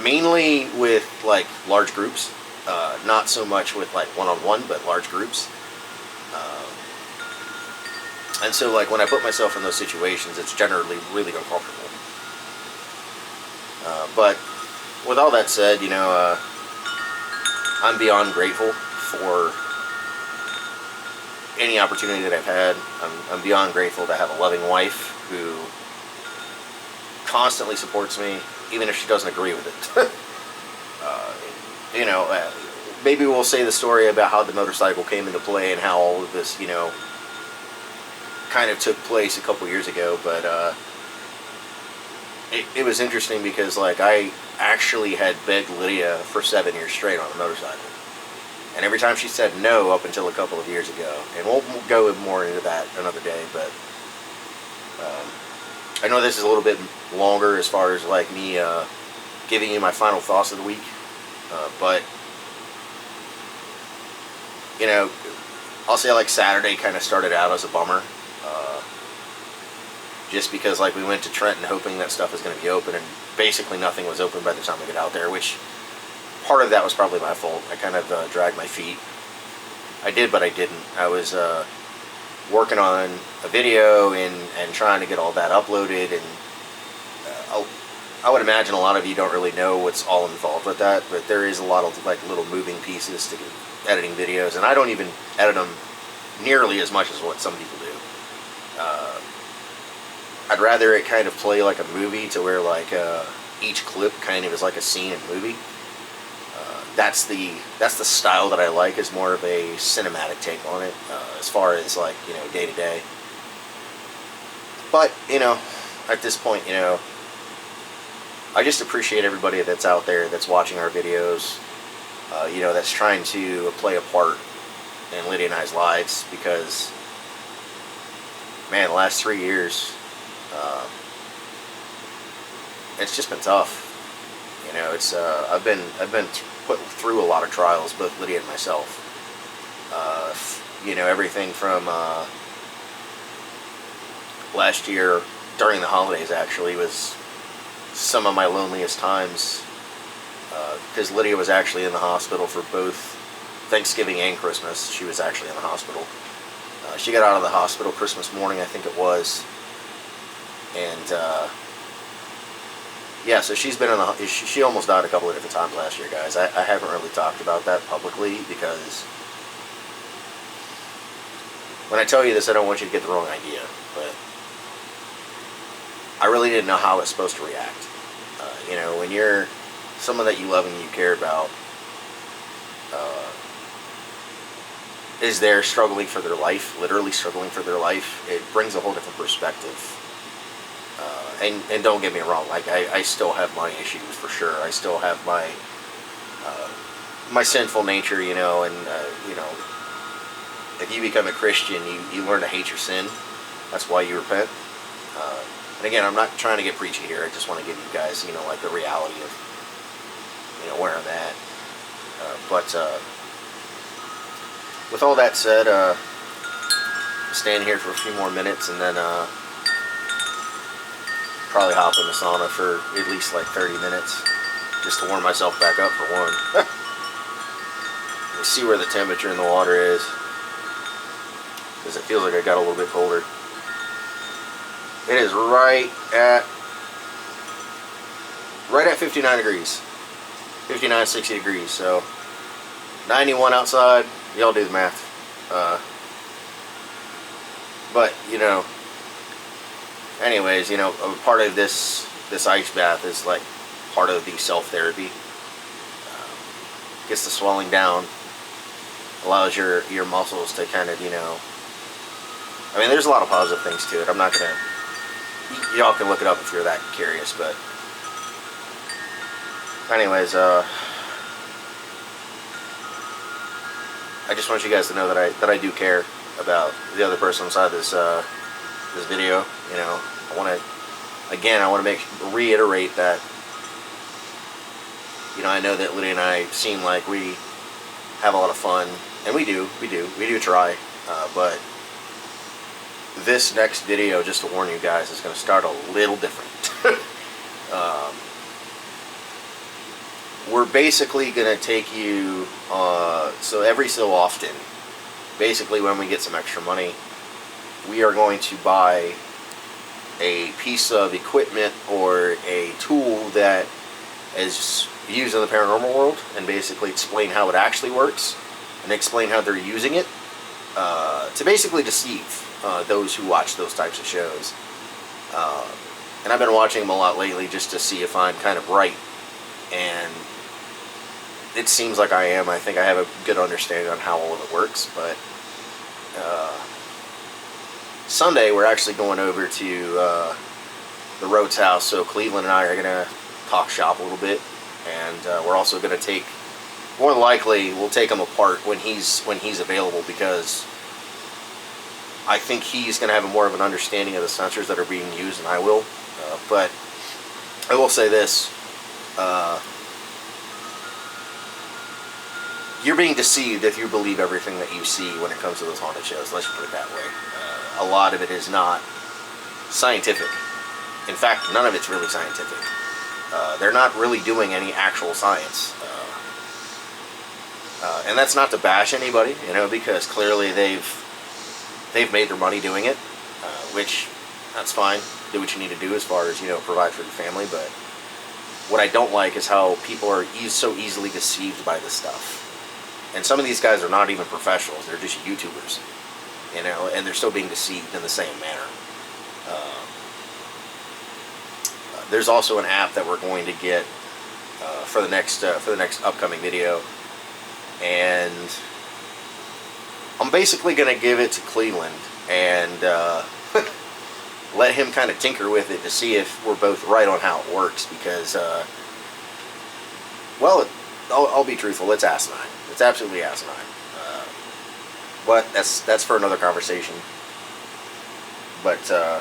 S1: Mainly with, like, large groups. Not so much with, like, one-on-one, but large groups. And so, like, when I put myself in those situations, it's generally really uncomfortable. But with all that said, I'm beyond grateful for any opportunity that I've had. I'm beyond grateful to have a loving wife who constantly supports me, even if she doesn't agree with it. Maybe we'll say the story about how the motorcycle came into play and how all of this, kind of took place a couple years ago, but it was interesting because, like, I actually had begged Lydia for 7 years straight on a motorcycle. And every time she said no, up until a couple of years ago. And we'll go more into that another day, but I know this is a little bit longer as far as, like, me giving you my final thoughts of the week. But, I'll say, like, Saturday kind of started out as a bummer. Just because, like, we went to Trenton hoping that stuff was going to be open, and basically nothing was open by the time we got out there, which part of that was probably my fault. I kind of dragged my feet. I did, but I didn't. I was working on a video and trying to get all that uploaded, and I would imagine a lot of you don't really know what's all involved with that, but there is a lot of, like, little moving pieces to editing videos, and I don't even edit them nearly as much as what some people do. I'd rather it kind of play like a movie, to where, like, each clip kind of is like a scene in a movie. That's the style that I like, is more of a cinematic take on it, as far as, like, day to day. But, at this point, I just appreciate everybody that's out there that's watching our videos, that's trying to play a part in Lydia and I's lives, because, man, the last 3 years, it's just been tough. It's I've been put through a lot of trials, both Lydia and myself. Everything from last year during the holidays, actually, was some of my loneliest times, because Lydia was actually in the hospital for both Thanksgiving and Christmas. She was actually in the hospital. She got out of the hospital Christmas morning, I think it was, and yeah, so she's been in the. She almost died a couple of different times last year, guys. I haven't really talked about that publicly, because when I tell you this, I don't want you to get the wrong idea, but I really didn't know how I was supposed to react. When you're someone that you love and you care about is there struggling for their life, literally struggling for their life, it brings a whole different perspective. And don't get me wrong, like, I still have my issues, for sure. I still have my my sinful nature, and if you become a Christian, you learn to hate your sin. That's why you repent. And again, I'm not trying to get preachy here. I just want to give you guys, like, the reality of where I'm at. But with all that said, stand here for a few more minutes and then probably hop in the sauna for at least like 30 minutes just to warm myself back up for one. Let me see where the temperature in the water is, because it feels like I got a little bit colder. It is right at 59 degrees. 59, 60 degrees. So 91 outside. Y'all do the math. But anyways, a part of this ice bath is like part of the self-therapy. Gets the swelling down, allows your muscles to kind of, I mean, there's a lot of positive things to it. I'm not gonna, y'all can look it up if you're that curious, but anyways, I just want you guys to know that I do care about the other person inside this this video. I want to reiterate that. I know that Lydia and I seem like we have a lot of fun, and we do try, but this next video, just to warn you guys, is going to start a little different. We're basically going to take you, so every so often, basically when we get some extra money, we are going to buy a piece of equipment or a tool that is used in the paranormal world, and basically explain how it actually works and explain how they're using it to basically deceive those who watch those types of shows. And I've been watching them a lot lately just to see if I'm kind of right, and it seems like I am. I think I have a good understanding on how all of it works. But Sunday we're actually going over to the Rhodes house, so Cleveland and I are going to talk shop a little bit, and we're also going to take, more than likely, we'll take him apart when he's available, because I think he's going to have more of an understanding of the sensors that are being used than I will. But I will say this, you're being deceived if you believe everything that you see when it comes to those haunted shows. Let's put it that way. A lot of it is not scientific. In fact, none of it's really scientific. They're not really doing any actual science. And that's not to bash anybody, because clearly they've made their money doing it, which, that's fine. Do what you need to do as far as, provide for your family. But what I don't like is how people are so easily deceived by this stuff. And some of these guys are not even professionals. They're just YouTubers, and they're still being deceived in the same manner. There's also an app that we're going to get for the next upcoming video, and I'm basically going to give it to Cleveland and let him kind of tinker with it to see if we're both right on how it works, because well, I'll be truthful, it's asinine. It's absolutely asinine. But that's for another conversation. But I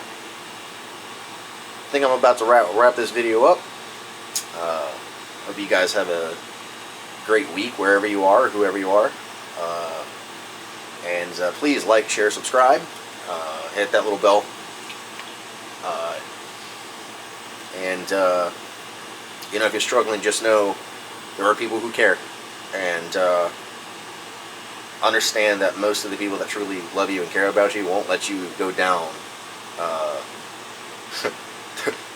S1: think I'm about to wrap this video up. Hope you guys have a great week wherever you are, whoever you are. And please like, share, subscribe. Hit that little bell. And if you're struggling, just know there are people who care. And understand that most of the people that truly love you and care about you won't let you go down.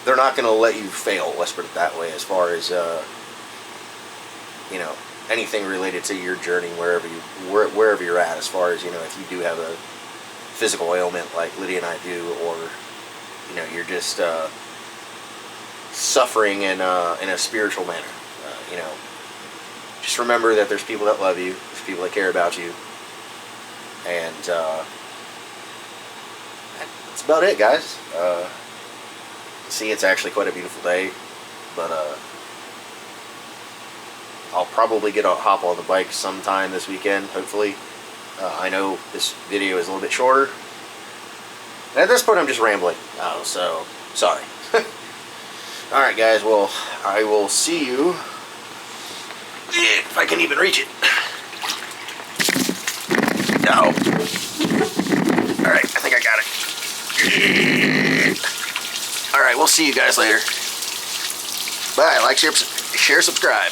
S1: They're not going to let you fail, let's put it that way, as far as anything related to your journey, wherever you're at, as far as if you do have a physical ailment like Lydia and I do, or you're just suffering in a spiritual manner. Just remember that there's people that love you, there's people that care about you, and that's about it, guys. See, it's actually quite a beautiful day, but I'll probably hop on the bike sometime this weekend, hopefully. I know this video is a little bit shorter, and at this point I'm just rambling, so sorry. Alright guys, well, I will see you If I can even reach it. No. All right, I think I got it. All right, we'll see you guys later. Bye. Like, share, subscribe.